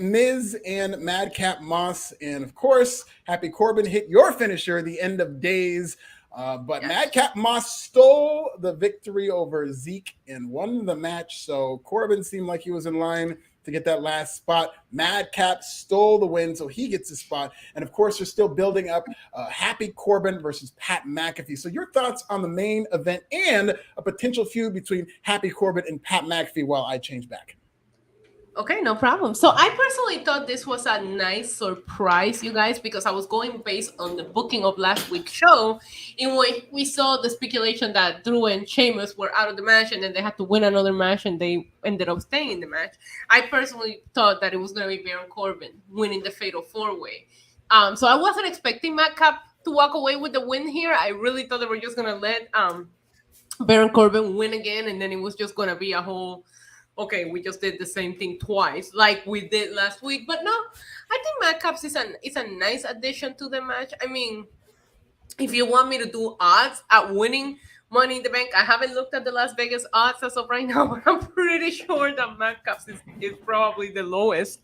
Miz, and Madcap Moss. And of course, Happy Corbin hit your finisher, the End of Days. But yes. Madcap Moss stole the victory over Zeke and won the match. So Corbin seemed like he was in line to get that last spot. Madcap stole the win, so he gets a spot. And of course, they're still building up Happy Corbin versus Pat McAfee. So your thoughts on the main event and a potential feud between Happy Corbin and Pat McAfee while I change back. Okay, no problem. So I personally thought this was a nice surprise, you guys, because I was going based on the booking of last week's show, in which we saw the speculation that Drew and Sheamus were out of the match, and then they had to win another match, and they ended up staying in the match. I personally thought that it was going to be Baron Corbin winning the Fatal 4-Way. So I wasn't expecting Madcap to walk away with the win here. I really thought they were just going to let Baron Corbin win again, and then it was just going to be a whole... okay, we just did the same thing twice, like we did last week. But no, I think Madcaps is a nice addition to the match. I mean, if you want me to do odds at winning Money in the Bank, I haven't looked at the Las Vegas odds as of right now, but I'm pretty sure that Madcaps is probably the lowest.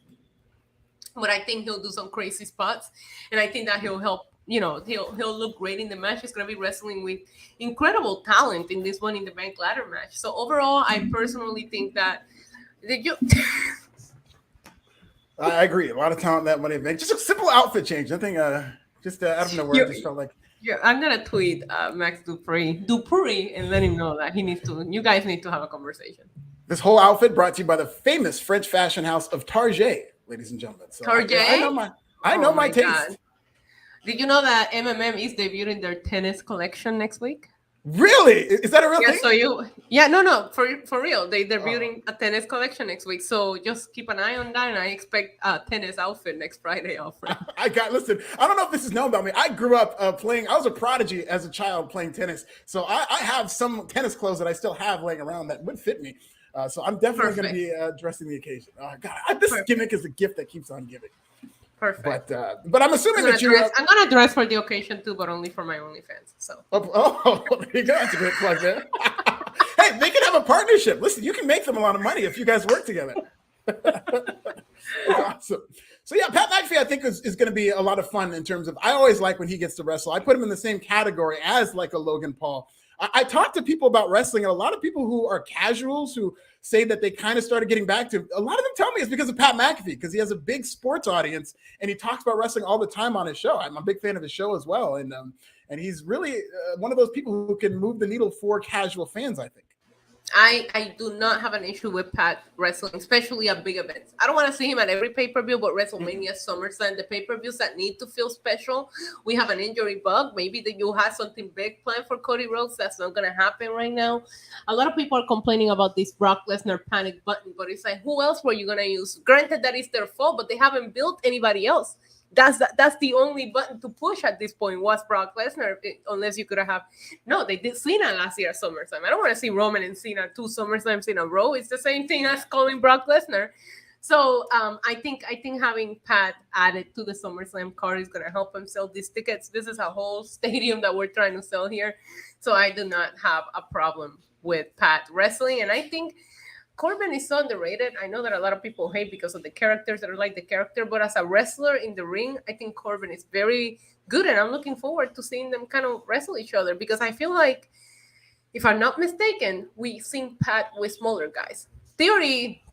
But I think he'll do some crazy spots, and I think that he'll help. You know, he'll look great in the match. He's going to be wrestling with incredible talent in this Money in the Bank ladder match. So overall, I personally think that... Did you... I agree. A lot of talent in that Money in the Bank. Just a simple outfit change. Nothing, just out of nowhere. I just felt like... Yeah, I'm going to tweet Max Dupree and let him know that you guys need to have a conversation. This whole outfit brought to you by the famous French fashion house of Target, ladies and gentlemen. So Target? I know my taste. God. Did you know that MMM is debuting their tennis collection next week? Really? Is that a real thing? So for real. They're debuting a tennis collection next week. So just keep an eye on that, and I expect a tennis outfit next Friday, Alfred. Listen, I don't know if this is known about me. I grew up playing, I was a prodigy as a child playing tennis. So I have some tennis clothes that I still have laying around that would fit me. So I'm definitely going to be dressing the occasion. This gimmick is a gift that keeps on giving. Perfect. But I'm assuming that you're... I'm going to dress for the occasion too, but only for my OnlyFans. So. Oh, there you go. That's a great plug there. Hey, they can have a partnership. Listen, you can make them a lot of money if you guys work together. Awesome. So yeah, Pat McAfee, I think is going to be a lot of fun in terms of... I always like when he gets to wrestle. I put him in the same category as like a Logan Paul. I talk to people about wrestling, and a lot of people who are casuals who say that they kind of started getting back to, a lot of them tell me it's because of Pat McAfee, because he has a big sports audience and he talks about wrestling all the time on his show. I'm a big fan of his show as well. And he's really one of those people who can move the needle for casual fans, I think. I do not have an issue with Pat wrestling, especially at big events. I don't want to see him at every pay-per-view, but WrestleMania, SummerSlam, the pay-per-views that need to feel special. We have an injury bug. Maybe that you have something big planned for Cody Rhodes. That's not going to happen right now. A lot of people are complaining about this Brock Lesnar panic button, but it's like, who else were you going to use? Granted, that is their fault, but they haven't built anybody else. That's the only button to push at this point was Brock Lesnar, unless you could have... No, they did Cena last year at SummerSlam. I don't want to see Roman and Cena 2 SummerSlams in a row. It's the same thing as calling Brock Lesnar. So I think having Pat added to the SummerSlam card is going to help him sell these tickets. This is a whole stadium that we're trying to sell here. So I do not have a problem with Pat wrestling. And I think Corbin is so underrated. I know that a lot of people hate because of the characters that are like the character, but as a wrestler in the ring, I think Corbin is very good, and I'm looking forward to seeing them kind of wrestle each other, because I feel like, if I'm not mistaken, we've seen Pat with smaller guys. Theory,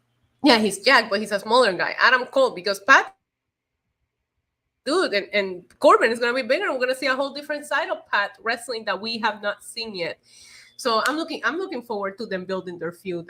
yeah, he's jacked, but he's a smaller guy. Adam Cole, because Pat, dude, and Corbin is going to be bigger. We're going to see a whole different side of Pat wrestling that we have not seen yet. So I'm looking forward to them building their feud,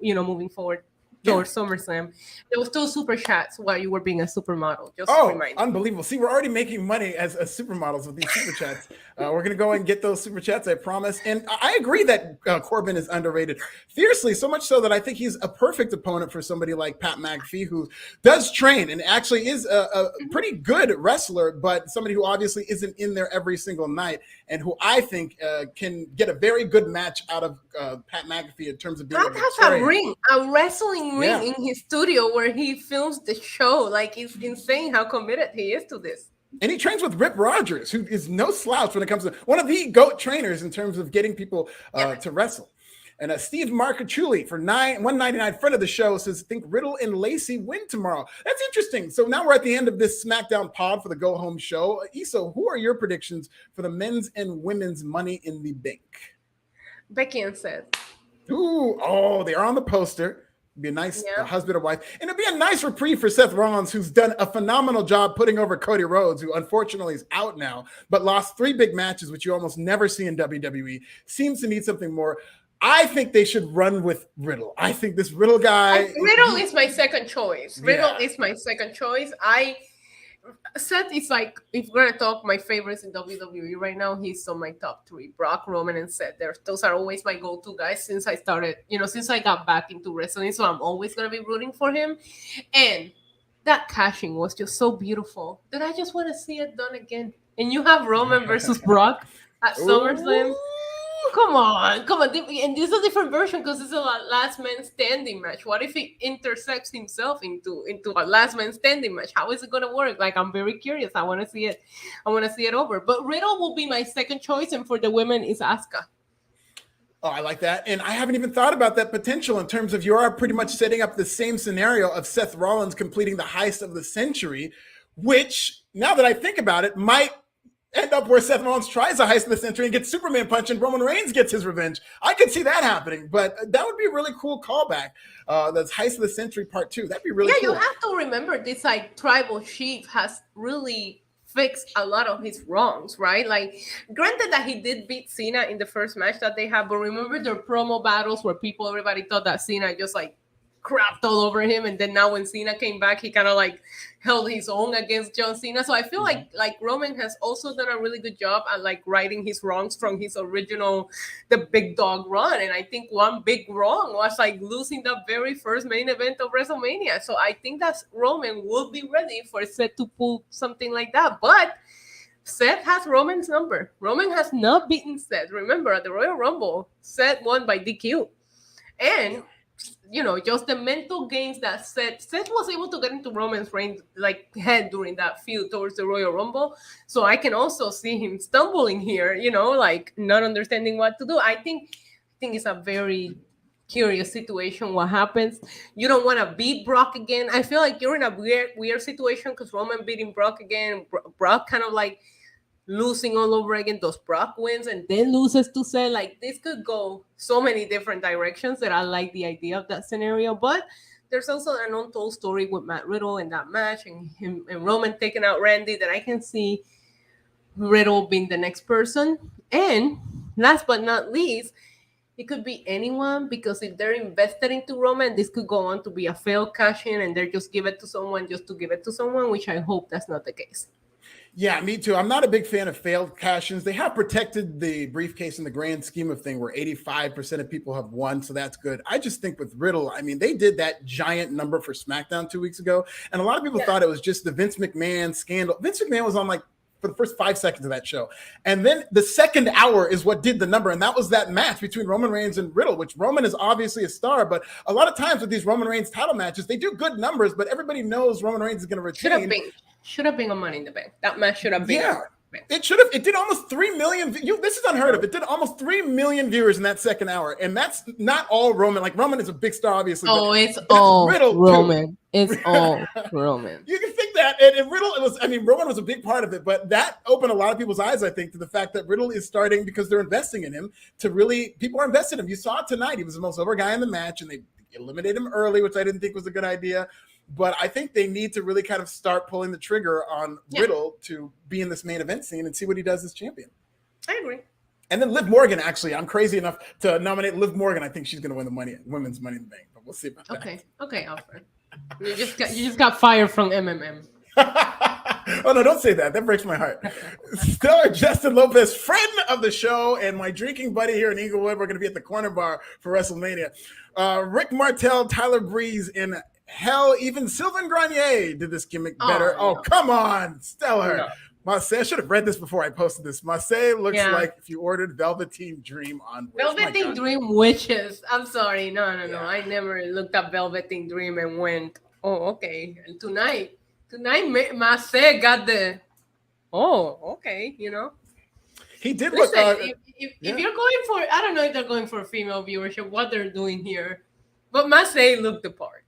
moving forward towards SummerSlam. There was 2 super chats while you were being a supermodel. Just to remind you. Unbelievable. See, we're already making money as supermodels with these super chats. We're going to go and get those super chats, I promise. And I agree that Corbin is underrated fiercely, so much so that I think he's a perfect opponent for somebody like Pat McAfee, who does train and actually is a pretty good wrestler, but somebody who obviously isn't in there every single night, and who I think can get a very good match out of Pat McAfee in terms of being Pat has a wrestling ring in his studio where he films the show. Like, it's insane how committed he is to this. And he trains with Rip Rogers, who is no slouch when it comes to one of the GOAT trainers in terms of getting people to wrestle. And Steve Marcachuli for $199, friend of the show, says, think Riddle and Lacey win tomorrow. That's interesting. So now we're at the end of this SmackDown pod for the Go Home show. Iso, who are your predictions for the men's and women's Money in the Bank? Becky and Seth. Ooh, they are on the poster. Be a nice husband or wife. And it'd be a nice reprieve for Seth Rollins, who's done a phenomenal job putting over Cody Rhodes, who unfortunately is out now, but lost 3 big matches, which you almost never see in WWE. Seems to need something more. I think they should run with Riddle. I think this Riddle guy. Riddle is my second choice. Riddle is my second choice. Seth is like, if we're gonna talk my favorites in WWE right now, he's on my top 3. Brock, Roman, and Seth. Those are always my go-to guys since I started, since I got back into wrestling. So I'm always gonna be rooting for him. And that cashing was just so beautiful that I just want to see it done again. And you have Roman versus Brock at SummerSlam. Come on. And this is a different version because it's a last man standing match. What if he intersects himself into a last man standing match? How is it going to work? Like, I'm very curious. I want to see it. I want to see it over. But Riddle will be my second choice. And for the women is Asuka. Oh, I like that. And I haven't even thought about that potential in terms of you are pretty much setting up the same scenario of Seth Rollins completing the heist of the century, which, now that I think about it, might end up where Seth Rollins tries a heist of the century and gets Superman punch and Roman Reigns gets his revenge. I could see that happening, but that would be a really cool callback. That's Heist of the Century Part 2. That'd be really cool. Yeah, you have to remember this tribal chief has really fixed a lot of his wrongs, right? Like, granted that he did beat Cena in the first match that they had, but remember their promo battles where everybody thought that Cena just crapped all over him, and then now when Cena came back, he kind of held his own against John Cena. So I feel like Roman has also done a really good job at righting his wrongs from his original the big dog run. And I think one big wrong was losing the very first main event of WrestleMania. So I think that Roman will be ready for Seth to pull something like that. But Seth has Roman's number. Roman has not beaten Seth. Remember, at the Royal Rumble, Seth won by DQ. And just the mental games that Seth was able to get into Roman's head during that feud towards the Royal Rumble. So I can also see him stumbling here, not understanding what to do. I think it's a very curious situation. What happens? You don't want to beat Brock again. I feel like you're in a weird situation because Roman beating Brock again. Brock kind of losing all over again. Does Brock wins and then loses to Seth? This could go so many different directions that I like the idea of that scenario. But there's also an untold story with Matt Riddle in that match and him and Roman taking out Randy that I can see Riddle being the next person. And last but not least, it could be anyone, because if they're invested into Roman, this could go on to be a failed cash-in and they're just give it to someone just to give it to someone, which I hope that's not the case. Yeah, me too. I'm not a big fan of failed cash-ins. They have protected the briefcase in the grand scheme of thing where 85% of people have won, so that's good. I just think with Riddle, they did that giant number for SmackDown 2 weeks ago, and a lot of people thought it was just the Vince McMahon scandal. Vince McMahon was on for the first 5 seconds of that show. And then the second hour is what did the number. And that was that match between Roman Reigns and Riddle, which Roman is obviously a star. But a lot of times with these Roman Reigns title matches, they do good numbers, but everybody knows Roman Reigns is going to retain. Should have been a Money in the Bank. That match should have been. Yeah. It should have. It did almost 3 million. This is unheard of. It did almost 3 million viewers in that second hour, and that's not all Roman. Roman is a big star, obviously. Oh, it's all Riddle Roman. Too. It's all Roman. You can think that, and Riddle. It was. Roman was a big part of it, but that opened a lot of people's eyes, I think, to the fact that Riddle is starting because they're investing in him. People are invested in him. You saw it tonight. He was the most over guy in the match, and they eliminated him early, which I didn't think was a good idea. But I think they need to really kind of start pulling the trigger on Riddle to be in this main event scene and see what he does as champion. I agree. And then Liv Morgan, actually, I'm crazy enough to nominate Liv Morgan. I think she's going to win the women's Money in the Bank, but we'll see about that. Okay, Alfred. You just got fired from MMM. Oh, no, don't say that. That breaks my heart. Stellar Justin Lopez, friend of the show and my drinking buddy here in Inglewood. We're going to be at the Corner Bar for WrestleMania. Rick Martel, Tyler Breeze in Hell, even Sylvain Grenier did this gimmick better. Oh, come on, Stellar. No. Marseille, I should have read this before I posted this. Marseille looks like if you ordered Velveteen Dream on Velveteen Dream Witches. I'm sorry. No. I never looked up Velveteen Dream and went, oh, okay. And tonight Marseille got the, oh, okay, He did look. If you're going for, I don't know if they're going for female viewership, what they're doing here, but Marseille looked the part.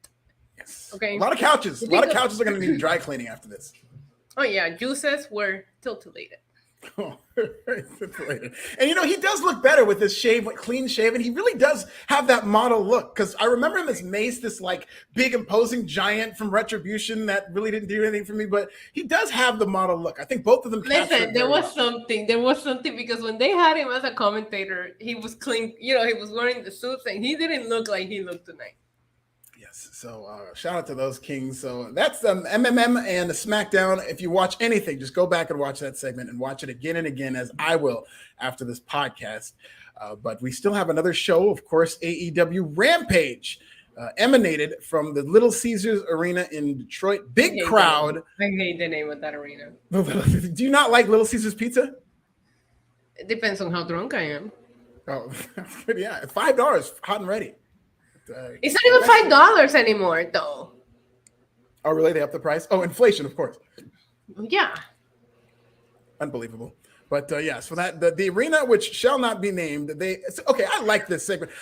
Yes. Okay. A lot of couches. A lot of couches are going to need dry cleaning after this. Oh, yeah. Juices were tilted. Oh, and he does look better with his shave, clean shave, and he really does have that model look. Because I remember him as Mace, this like big imposing giant from Retribution that really didn't do anything for me, but he does have the model look. I think both of them. Listen, there was something because when they had him as a commentator, he was clean. He was wearing the suits, and he didn't look like he looked tonight. Yes, so shout out to those kings. So that's MMM and the SmackDown. If you watch anything, just go back and watch that segment and watch it again and again, as I will after this podcast. But we still have another show, of course, AEW Rampage, emanated from the Little Caesars Arena in Detroit. Big crowd. I hate the name of that arena. Do you not like Little Caesars pizza? It depends on how drunk I am. Oh, yeah, $5, hot and ready. It's not even $5 anymore, though. Oh, really? They upped the price? Oh, inflation, of course. Yeah. Unbelievable. But so that the arena, which shall not be named, okay. I like this segment.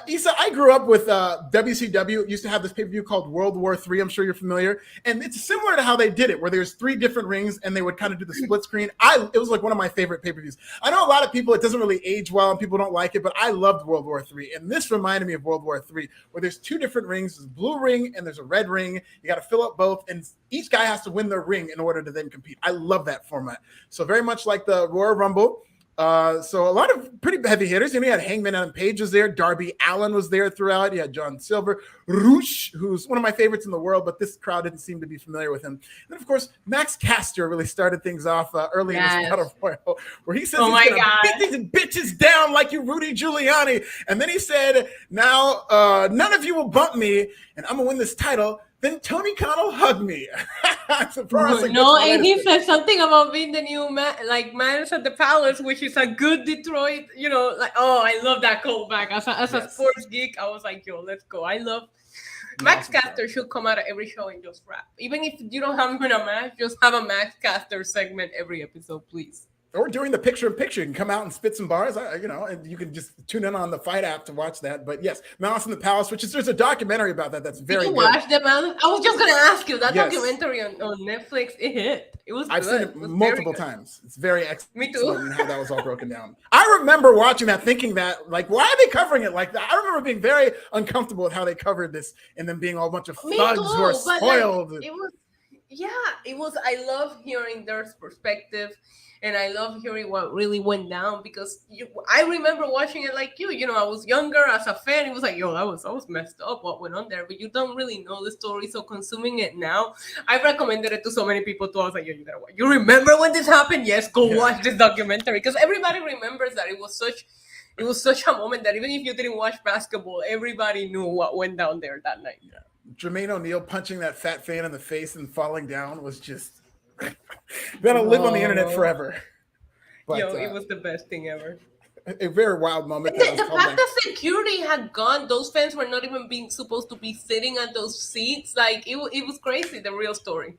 Issa, I grew up with WCW. Used to have this pay-per-view called World War III. I'm sure you're familiar, and it's similar to how they did it, where there's 3 different rings, and they would kind of do the split screen. It was like one of my favorite pay-per-views. I know a lot of people, it doesn't really age well, and people don't like it, but I loved World War III, and this reminded me of World War III, where there's 2 different rings. There's a blue ring and there's a red ring. You got to fill up both, and each guy has to win their ring in order to then compete. I love that format. So very much like the Royal Rumble. So a lot of pretty heavy hitters. You had Hangman Adam Page was there. Darby Allin was there throughout. You had John Silver. Roosh, who's one of my favorites in the world, but this crowd didn't seem to be familiar with him. And then, of course, Max Caster really started things off early in this Battle Royal, where he says he's going to beat these bitches down like you Rudy Giuliani. And then he said, now none of you will bump me, and I'm going to win this title. Then Tony Khan will hug me. And he said something about being the new manager at the Palace, which is a good Detroit, I love that callback. As a sports geek, I was like, yo, let's go. I love Max Caster should come out of every show and just rap. Even if you don't have him in a match, just have a Max Caster segment every episode, please. Or during the picture-in-picture, you can come out and spit some bars, and you can just tune in on the Fight app to watch that. But yes, Malice in the Palace, there's a documentary about that. That's very good. Did you watch that, Malice? I was just going to ask you. That documentary on Netflix, it hit. It was I've good. seen it multiple times. It's very excellent. Me too. And how that was all broken down. I remember watching that, thinking that, why are they covering it like that? I remember being very uncomfortable with how they covered this, and then being all a bunch of thugs who are spoiled. It was. I love hearing their perspective. And I love hearing what really went down because I remember watching it like you. I was younger as a fan. It was like, I was messed up what went on there. But you don't really know the story. So consuming it now, I've recommended it to so many people too. I was like, you gotta watch. You remember when this happened? Yes, go watch this documentary. Because everybody remembers that it was such a moment that even if you didn't watch basketball, everybody knew what went down there that night. Yeah. Jermaine O'Neal punching that fat fan in the face and falling down was just... that'll live on the internet forever. But, it was the best thing ever. A very wild moment. The fact that security had gone, those fans were not even supposed to be sitting at those seats. It was crazy, the real story.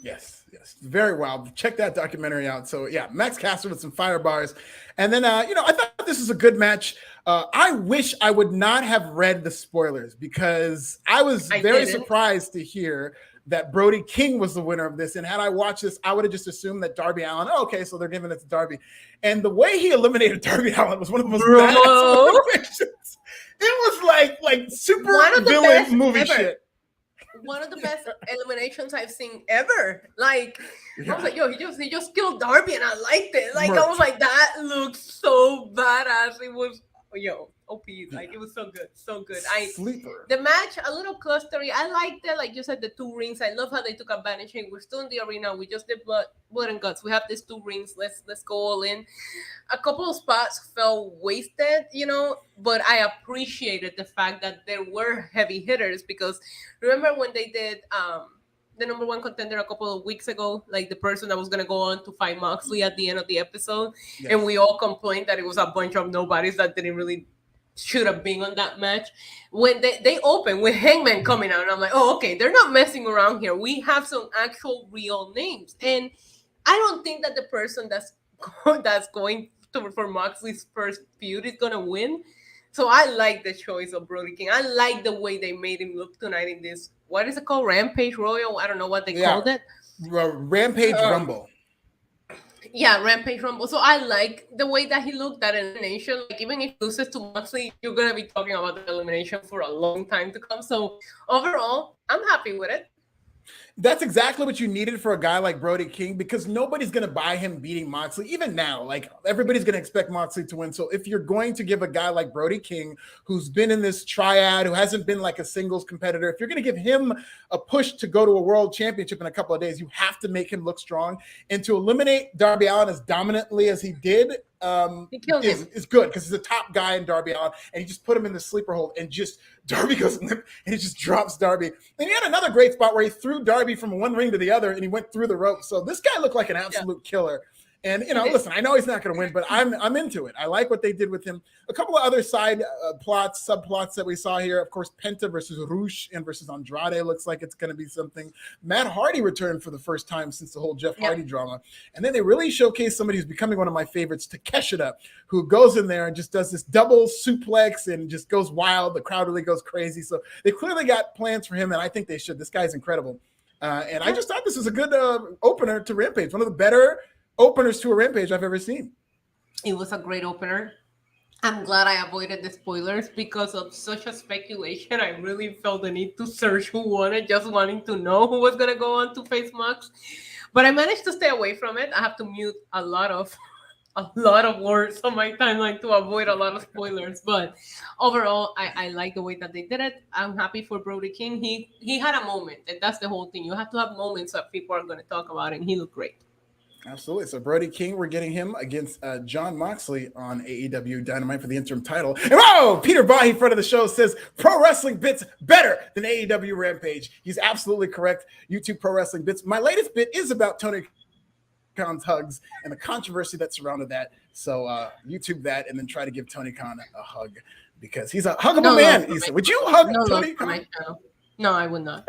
Yes. Very wild. Check that documentary out. So yeah, Max Caster with some fire bars. And then, I thought this was a good match. I wish I would not have read the spoilers because I was very surprised to hear that Brody King was the winner of this. And had I watched this, I would have just assumed that Darby Allin, so they're giving it to Darby. And the way he eliminated Darby Allin was one of the most badass eliminations. It was like super villain movie shit. One of the best eliminations I've seen ever. I was like, he just killed Darby and I liked it. I was like, that looks so badass. It was, OP. It was so good. Sleeper. The match, a little clustery. I liked it. Like you said, the 2 rings. I love how they took advantage. We're still in the arena. We just did blood and guts. We have these 2 rings. Let's go all in. A couple of spots felt wasted, but I appreciated the fact that there were heavy hitters because remember when they did the number 1 contender a couple of weeks ago, like the person that was going to go on to fight Moxley at the end of the episode. Yes. And we all complained that it was a bunch of nobodies that didn't really should have been on that match. When they open with Hangman coming out, and I'm like, okay, they're not messing around here. We have some actual real names. And I don't think that the person that's going for Moxley's first feud is going to win. So I like the choice of Brody King. I like the way they made him look tonight in this. What is it called? Rampage Royal? I don't know what they called it. Rampage Rumble. Yeah, Rampage Rumble. So I like the way that he looked at elimination. Like even if he loses to Moxley, you're gonna be talking about the elimination for a long time to come. So overall, I'm happy with it. That's exactly what you needed for a guy like Brody King, because nobody's going to buy him beating Moxley. Even now, like everybody's going to expect Moxley to win. So if you're going to give a guy like Brody King, who's been in this triad, who hasn't been like a singles competitor, if you're going to give him a push to go to a world championship in a couple of days, you have to make him look strong. And to eliminate Darby Allin as dominantly as he did, He killed him. is good, because he's a top guy in Darby Allin, and he just put him in the sleeper hold, and just Darby goes limp, and he just drops Darby. And he had another great spot where he threw Darby from one ring to the other, and he went through the rope. So this guy looked like an absolute killer. And, you know, listen, I know he's not going to win, but I'm into it. I like what they did with him. A couple of other side subplots that we saw here. Of course, Penta versus Rush and versus Andrade looks like it's going to be something. Matt Hardy returned for the first time since the whole Jeff Hardy drama. And then they really showcased somebody who's becoming one of my favorites, Takeshita, who goes in there and just does this double suplex and just goes wild. The crowd really goes crazy. So they clearly got plans for him, and I think they should. This guy's incredible. And I just thought this was a good opener to Rampage. One of the better openers to a Rampage I've ever seen. It was a great opener. I'm glad I avoided the spoilers because of such a speculation. I really felt the need to search who won it, just wanting to know who was going to go on to face Mox. But I managed to stay away from it. I have to mute a lot of words on my timeline to avoid a lot of spoilers. But overall, I like the way that they did it. I'm happy for Brody King. He had a moment, and that's the whole thing. You have to have moments that people are going to talk about, and he looked great. Absolutely. So Brody King, we're getting him against John Moxley on AEW Dynamite for the interim title. And whoa, Peter Bahi, friend of the show, says Pro Wrestling Bits better than AEW Rampage. He's absolutely correct. YouTube Pro Wrestling Bits. My latest bit is about Tony Khan's hugs and the controversy that surrounded that. So YouTube that and then try to give Tony Khan a hug, because he's a huggable man. He said, would you hug Tony Khan? No, I would not.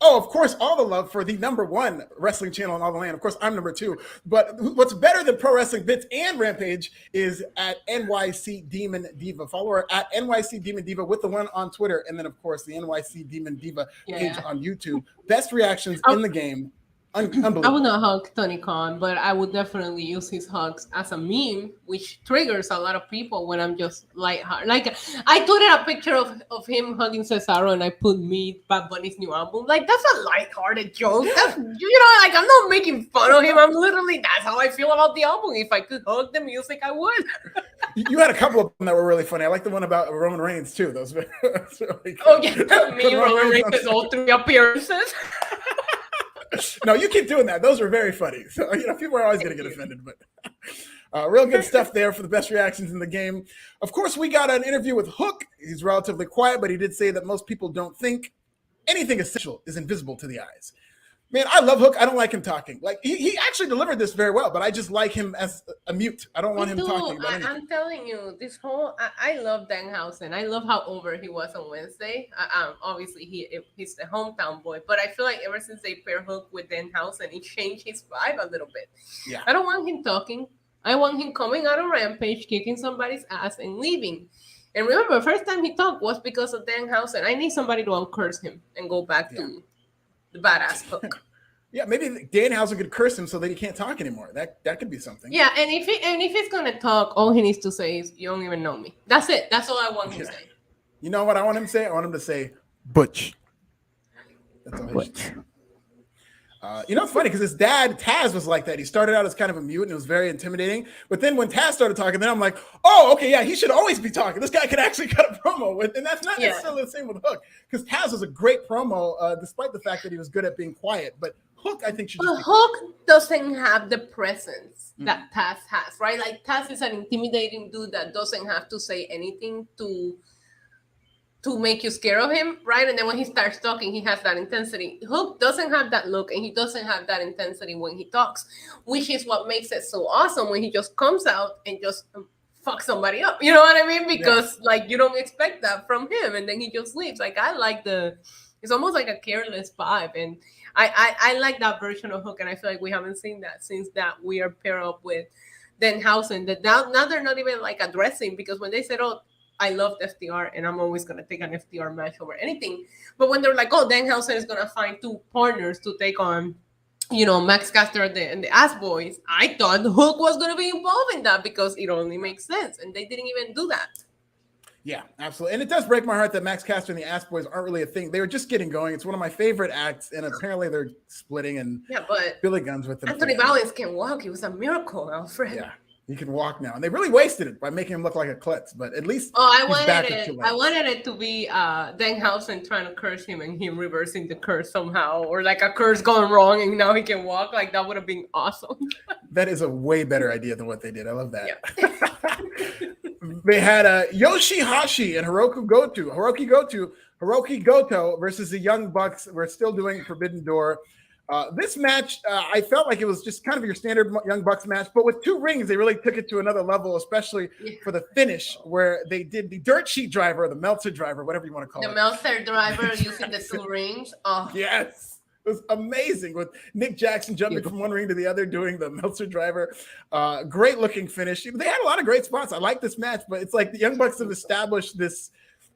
Oh, of course, all the love for the #1 wrestling channel in all the land. Of course, I'm number 2. But what's better than Pro Wrestling Bits and Rampage is at NYC Demon Diva. Follow her at NYC Demon Diva with the one on Twitter. And then, of course, the NYC Demon Diva page on YouTube. Best reactions in the game. Unbelievable. I would not hug Tony Khan, but I would definitely use his hugs as a meme, which triggers a lot of people when I'm just lighthearted. Like, I tweeted a picture of him hugging Cesaro, and I put me Bad Bunny's new album. Like, that's a lighthearted joke. That's, like, I'm not making fun of him. I'm literally, that's how I feel about the album. If I could hug the music, I would. You had a couple of them that were really funny. I like the one about Roman Reigns, too. Those really good. Oh, yeah. Me and Roman Reigns, all 3 appearances. No, you keep doing that. Those are very funny. So, people are always going to get offended, but real good stuff there for the best reactions in the game. Of course, we got an interview with Hook. He's relatively quiet, but he did say that most people don't think anything essential is invisible to the eyes. Man, I love Hook. I don't like him talking. Like he actually delivered this very well, but I just like him as a mute. I don't want him talking. I'm telling you, this whole I love Danhausen. I love how over he was on Wednesday. Obviously he's the hometown boy, but I feel like ever since they pair Hook with Danhausen, it changed his vibe a little bit. Yeah, I don't want him talking. I want him coming out of Rampage, kicking somebody's ass, and leaving. And remember, the first time he talked was because of Danhausen. I need somebody to uncurse him and go back to the badass Hook. Yeah, maybe Danhausen could curse him so that he can't talk anymore. That could be something. Yeah, and if he's gonna talk, all he needs to say is, "You don't even know me." That's it. That's all I want him to say. You know what I want him to say? I want him to say, "Butch." That's all he should say. It's funny because his dad, Taz, was like that. He started out as kind of a mute and it was very intimidating. But then when Taz started talking, then I'm like, oh, okay, yeah, he should always be talking. This guy can actually cut a promo. And that's not necessarily the same with Hook, because Taz was a great promo, despite the fact that he was good at being quiet. But Hook, I think, should just be Hook doesn't have the presence that Taz has, right? Like, Taz is an intimidating dude that doesn't have to say anything to make you scared of him, right? And then when he starts talking, he has that intensity. Hook doesn't have that look, and he doesn't have that intensity when he talks, which is what makes it so awesome when he just comes out and just fuck somebody up. You know what I mean? Because like you don't expect that from him, and then he just leaves. Like I like it's almost like a careless vibe, and I like that version of Hook, and I feel like we haven't seen that since that we are paired up with Danhausen. That now they're not even like addressing, because when they said, "Oh, I loved FTR, and I'm always going to take an FTR match over anything." But when they're like, oh, Danhausen is going to find 2 partners to take on Max Caster and the Ass Boys, I thought Hook was going to be involved in that because it only makes sense. And they didn't even do that. Yeah, absolutely. And it does break my heart that Max Caster and the Ass Boys aren't really a thing. They were just getting going. It's one of my favorite acts. And apparently they're splitting and but Billy Gunn's with them. Anthony Valiant can walk. It was a miracle, Alfred. Yeah. He can walk now, and they really wasted it by making him look like a klutz. But at least I wanted it to be Danhausen trying to curse him and him reversing the curse somehow, or like a curse going wrong and now he can walk. Like that would have been awesome. That is a way better idea than what they did. I love that. Yeah. They had Yoshihashi and Hiroki Goto versus the Young Bucks. We're still doing Forbidden Door. This match, I felt like it was just kind of your standard Young Bucks match, but with 2 rings, they really took it to another level, especially for the finish where they did the dirt sheet driver, or the Meltzer driver, whatever you want to call it. The Meltzer driver using the 2 rings. Oh. Yes. It was amazing with Nick Jackson jumping from one ring to the other, doing the Meltzer driver. Great looking finish. They had a lot of great spots. I like this match, but it's like the Young Bucks have established this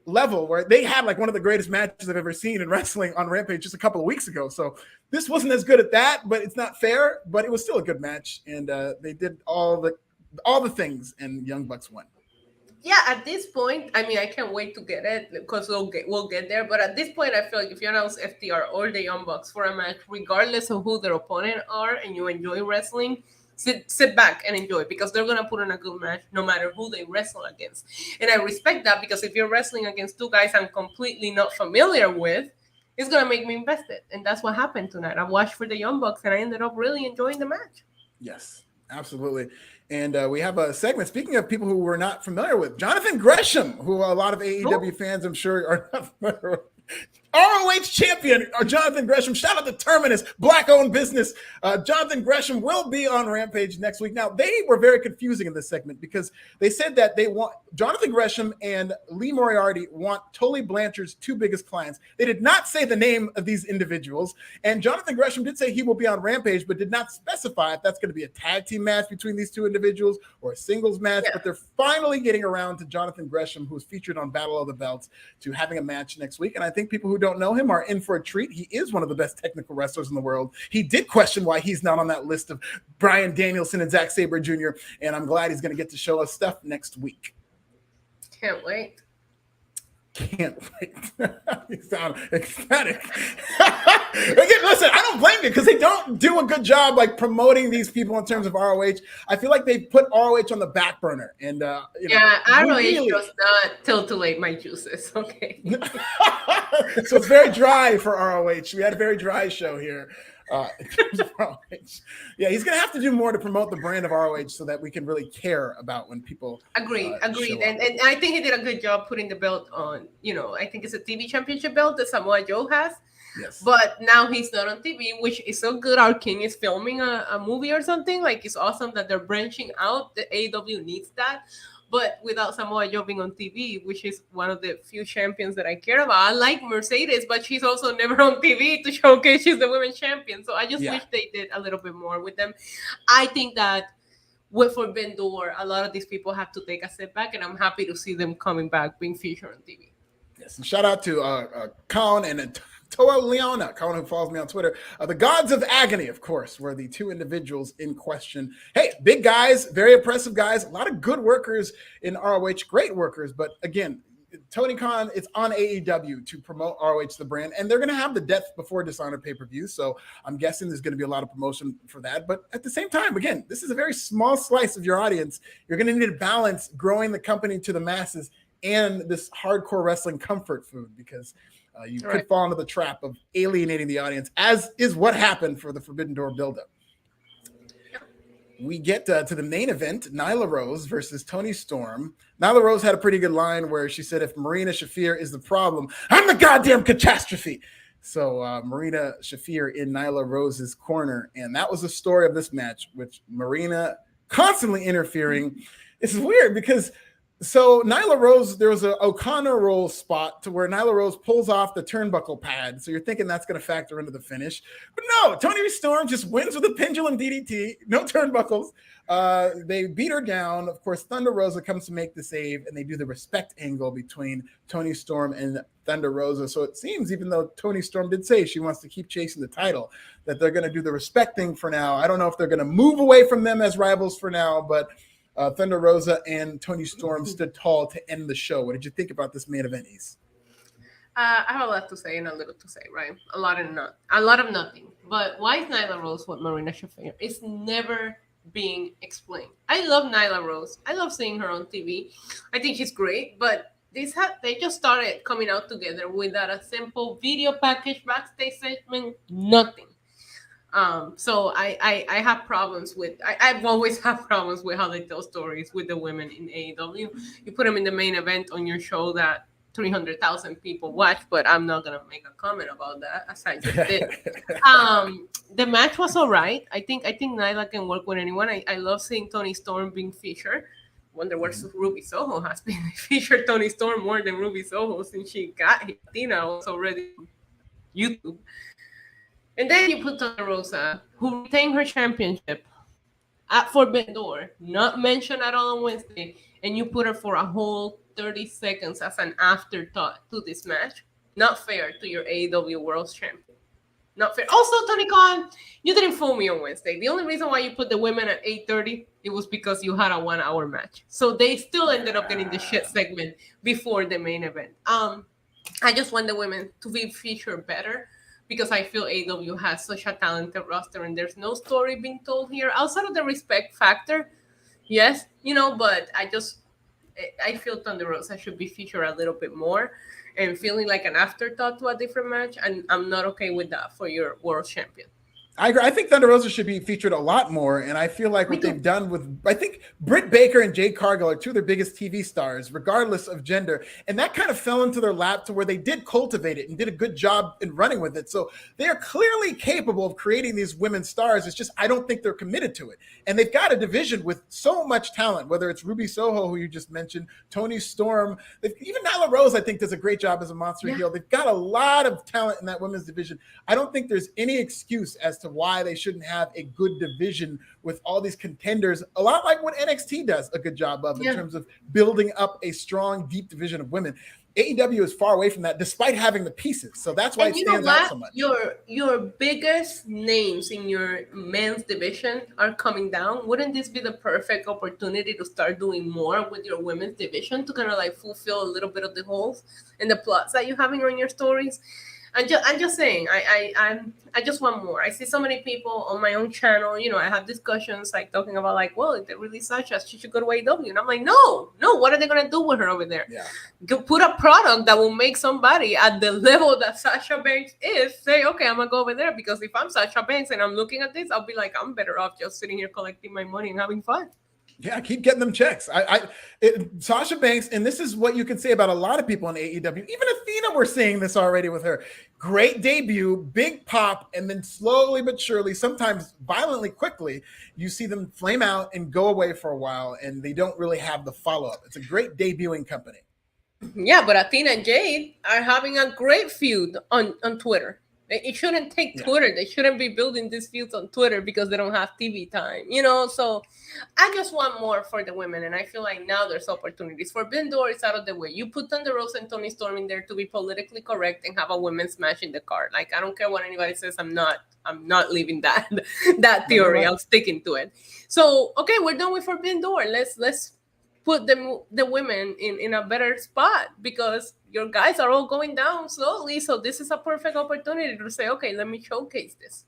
level where they had like one of the greatest matches I've ever seen in wrestling on Rampage just a couple of weeks ago. So this wasn't as good at that, but it's not fair, but it was still a good match. And they did all the things, and Young Bucks won. Yeah, at this point, I mean, I can't wait to get it because we'll get there. But at this point, I feel like if you announce FTR or the Young Bucks for a match, regardless of who their opponent are, and you enjoy wrestling, sit back and enjoy, because they're going to put in a good match no matter who they wrestle against. And I respect that, because if you're wrestling against 2 guys I'm completely not familiar with, it's going to make me invested. And that's what happened tonight. I watched for the Young Bucks and I ended up really enjoying the match. Yes, absolutely. And we have a segment, speaking of people who we're not familiar with, Jonathan Gresham, who a lot of AEW fans, I'm sure, are not familiar with. ROH champion Jonathan Gresham. Shout out to Terminus, black-owned business. Jonathan Gresham will be on Rampage next week. Now, they were very confusing in this segment because they said that they want Jonathan Gresham and Lee Moriarty want Tully Blanchard's 2 biggest clients. They did not say the name of these individuals. And Jonathan Gresham did say he will be on Rampage, but did not specify if that's going to be a tag team match between these 2 individuals or a singles match. Yeah. But they're finally getting around to Jonathan Gresham, who was featured on Battle of the Belts, to having a match next week. And I think people who don't know him are in for a treat. He is one of the best technical wrestlers in the world. He did question why he's not on that list of Bryan Danielson and Zack Sabre Jr., and I'm glad he's going to get to show us stuff next week. Can't wait. Can't wait. You sound ecstatic. Again, listen, I don't blame you, because they don't do a good job like promoting these people in terms of ROH. I feel like they put ROH on the back burner. And ROH does not titillate my juices. Okay. So it's very dry for ROH. We had a very dry show here. In terms of ROH. Yeah, he's going to have to do more to promote the brand of ROH so that we can really care about when people Agreed. And I think he did a good job putting the belt on, I think it's a TV championship belt that Samoa Joe has. Yes. But now he's not on TV, which is so good. Our King is filming a movie or something. Like, it's awesome that they're branching out. The AEW needs that. But without Samoa Joe being on TV, which is one of the few champions that I care about. I like Mercedes, but she's also never on TV to showcase she's the women's champion. So I just wish they did a little bit more with them. I think that with Forbidden Door, a lot of these people have to take a step back, and I'm happy to see them coming back, being featured on TV. Yes, and shout out to Colin and Toa Leona, Colin, who follows me on Twitter. The Gods of Agony, of course, were the 2 individuals in question. Hey, big guys, very impressive guys, a lot of good workers in ROH, great workers. But again, Tony Khan, it's on AEW to promote ROH, the brand, and they're going to have the Death Before Dishonor pay-per-view. So I'm guessing there's going to be a lot of promotion for that. But at the same time, again, this is a very small slice of your audience. You're going to need to balance growing the company to the masses and this hardcore wrestling comfort food, because you could fall into the trap of alienating the audience, as is what happened for the Forbidden Door buildup. We get to the main event, Nyla Rose versus Toni Storm. Nyla Rose had a pretty good line where she said, if Marina Shafir is the problem, I'm the goddamn catastrophe. So Marina Shafir in Nyla Rose's corner. And that was the story of this match, which Marina constantly interfering. It's weird because So Nyla Rose, there was a O'Connor roll spot to where Nyla Rose pulls off the turnbuckle pad. So you're thinking that's going to factor into the finish. But no, Toni Storm just wins with a pendulum DDT, no turnbuckles. They beat her down. Of course, Thunder Rosa comes to make the save, and they do the respect angle between Toni Storm and Thunder Rosa. So it seems, even though Toni Storm did say she wants to keep chasing the title, that they're going to do the respect thing for now. I don't know if they're going to move away from them as rivals for now, but Thunder Rosa and Toni Storm stood tall to end the show. What did you think about this main event, Ace? I have a lot to say and a little to say, right? A lot of nothing. But why is Nyla Rose what Marina Shafir? It's never being explained. I love Nyla Rose. I love seeing her on TV. I think she's great, but they just started coming out together without a simple video package, backstage segment, nothing. So I have problems with, I've always had problems with how they tell stories with the women in AEW. You put them in the main event on your show that 300,000 people watch, but I'm not going to make a comment about that as I just did. The match was all right. I think Nyla can work with anyone. I love seeing Toni Storm being featured. Wonder where Ruby Soho has been. They featured Toni Storm more than Ruby Soho since she got here. Tina was already on YouTube. And then you put Thunder Rosa, who retained her championship at Forbidden Door, not mentioned at all on Wednesday, and you put her for a whole 30 seconds as an afterthought to this match. Not fair to your AEW World Champion. Not fair. Also, Tony Khan, you didn't fool me on Wednesday. The only reason why you put the women at 8:30, it was because you had a 1 hour match. So they still ended up getting the shit segment before the main event. I just want the women to be featured better, because I feel AEW has such a talented roster and there's no story being told here outside of the respect factor. Yes, but I feel Thunder Rosa should be featured a little bit more and feeling like an afterthought to a different match. And I'm not okay with that for your world champion. I agree. I think Thunder Rosa should be featured a lot more, and I feel like what they've done with, I think Britt Baker and Jade Cargill are two of their biggest TV stars, regardless of gender, and that kind of fell into their lap to where they did cultivate it and did a good job in running with it. So they are clearly capable of creating these women stars. It's just I don't think they're committed to it, and they've got a division with so much talent. Whether it's Ruby Soho, who you just mentioned, Toni Storm, even Nyla Rose, I think does a great job as a monster heel. They've got a lot of talent in that women's division. I don't think there's any excuse as to why they shouldn't have a good division with all these contenders, a lot like what NXT does a good job of in terms of building up a strong, deep division of women. AEW is far away from that, despite having the pieces. So that's why it stands out so much. Your biggest names in your men's division are coming down. Wouldn't this be the perfect opportunity to start doing more with your women's division to kind of like fulfill a little bit of the holes and the plots that you're having on your stories? I'm just saying, I just want more. I see so many people on my own channel, I have discussions like talking about like, well, if they really such as she should go to AEW. And I'm like, no, what are they going to do with her over there? Yeah. Put a product that will make somebody at the level that Sasha Banks is say, okay, I'm going to go over there, because if I'm Sasha Banks and I'm looking at this, I'll be like, I'm better off just sitting here collecting my money and having fun. Yeah, keep getting them checks. Sasha Banks, and this is what you can say about a lot of people in AEW. Even Athena, we're seeing this already with her. Great debut, big pop, and then slowly but surely, sometimes violently quickly, you see them flame out and go away for a while, and they don't really have the follow-up. It's a great debuting company. Yeah, but Athena and Jade are having a great feud on Twitter. It shouldn't take Twitter. They shouldn't be building these feuds on Twitter because they don't have TV time, So I just want more for the women, and I feel like now there's opportunities. Forbidden Door is out of the way. You put Thunder Rosa and Toni Storm in there to be politically correct and have a women's match in the card. Like, I don't care what anybody says. I'm not leaving that theory. I'm sticking to it. So okay, we're done with Forbidden Door. Let's put the women in a better spot, because your guys are all going down slowly. So this is a perfect opportunity to say, okay, let me showcase this.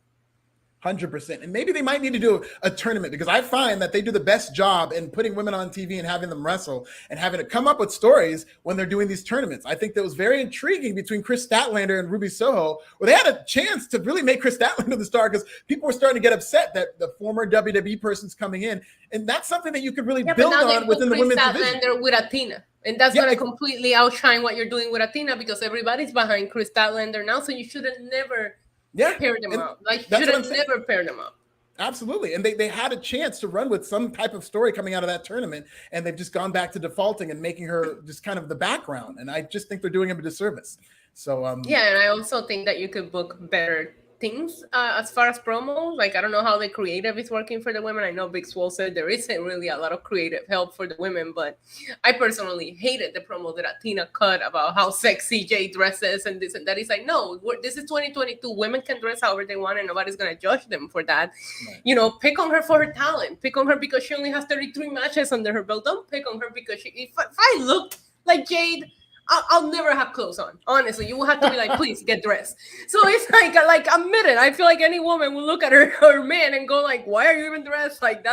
100%. And maybe they might need to do a tournament, because I find that they do the best job in putting women on TV and having them wrestle and having to come up with stories when they're doing these tournaments. I think that was very intriguing between Chris Statlander and Ruby Soho, where they had a chance to really make Chris Statlander the star, because people were starting to get upset that the former WWE person's coming in. And that's something that you could really build on within the women's division. Statlander with Athena. And that's going to completely outshine what you're doing with Athena, because everybody's behind Chris Statlander now. So you should have never pair them up. Like, you should have never paired them up. Absolutely. And they had a chance to run with some type of story coming out of that tournament, and they've just gone back to defaulting and making her just kind of the background. And I just think they're doing him a disservice. So yeah, and I also think that you could book better things as far as promo. Like, I don't know how the creative is working for the women. I know Big Swole said there isn't really a lot of creative help for the women, but I personally hated the promo that Athena cut about how sexy Jay dresses and this and that. It's like, no, this is 2022. Women can dress however they want, and nobody's gonna judge them for that. Right. You know, pick on her for her talent. Pick on her because she only has 33 matches under her belt. Don't pick on her because if I look like Jade, I'll never have clothes on. Honestly, you will have to be like, please get dressed. So it's like admit it. I feel like any woman will look at her man and go like, why are you even dressed? Like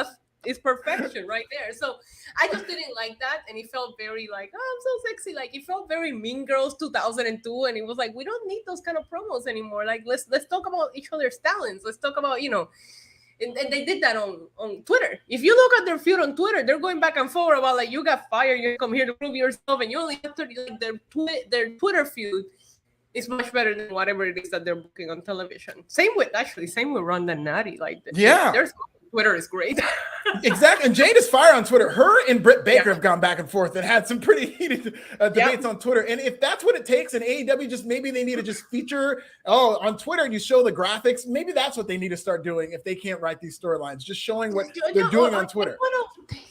it's perfection right there. So I just didn't like that, and it felt very like, oh, I'm so sexy. Like it felt very Mean Girls 2002, and it was like, we don't need those kind of promos anymore. Like let's talk about each other's talents. Let's talk about And they did that on Twitter. If you look at their feud on Twitter, they're going back and forth about like, you got fired, you come here to prove yourself, and you only have to like their Twitter feud is much better than whatever it is that they're booking on television. Same with Ronda and Natty. Like there's Twitter is great. Exactly. And Jade is fire on Twitter. Her and Britt Baker have gone back and forth and had some pretty heated debates on Twitter. And if that's what it takes, and AEW just maybe they need to just feature on Twitter and you show the graphics. Maybe that's what they need to start doing if they can't write these storylines, just showing what they're doing on Twitter.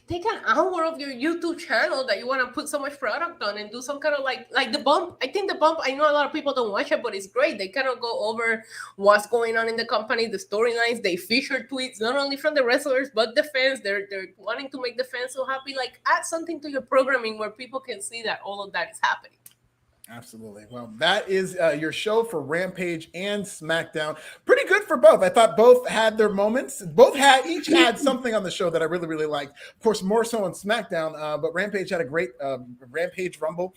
Take an hour of your YouTube channel that you want to put so much product on and do some kind of like the bump. I think the bump, I know a lot of people don't watch it, but it's great. They kind of go over what's going on in the company, the storylines. They feature tweets, not only from the wrestlers, but the fans. They're wanting to make the fans so happy. Like, add something to your programming where people can see that all of that is happening. Absolutely. Well, that is your show for Rampage and SmackDown. Pretty good for both. I thought both had their moments. Each had something on the show that I really, really liked. Of course, more so on SmackDown, but Rampage had a great Rampage Rumble.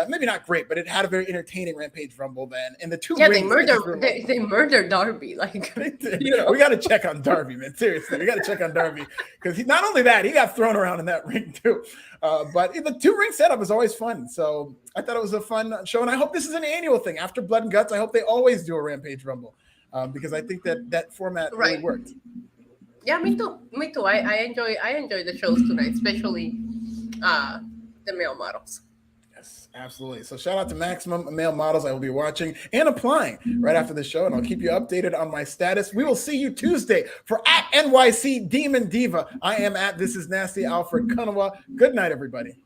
Maybe not great, but it had a very entertaining Rampage Rumble then. And the two they murdered Darby. Like, we got to check on Darby, man. Seriously, we got to check on Darby because not only that, he got thrown around in that ring too. But the two ring setup is always fun. So I thought it was a fun show, and I hope this is an annual thing. After Blood and Guts, I hope they always do a Rampage Rumble because I think that format really worked. Yeah, me too. I enjoy the shows tonight, especially the male models. Absolutely. So shout out to Maximum Male Models. I will be watching and applying right after the show, and I'll keep you updated on my status. We will see you Tuesday for at NYC Demon Diva. I am at This Is Nasty Alfred Konuwa. Good night, everybody.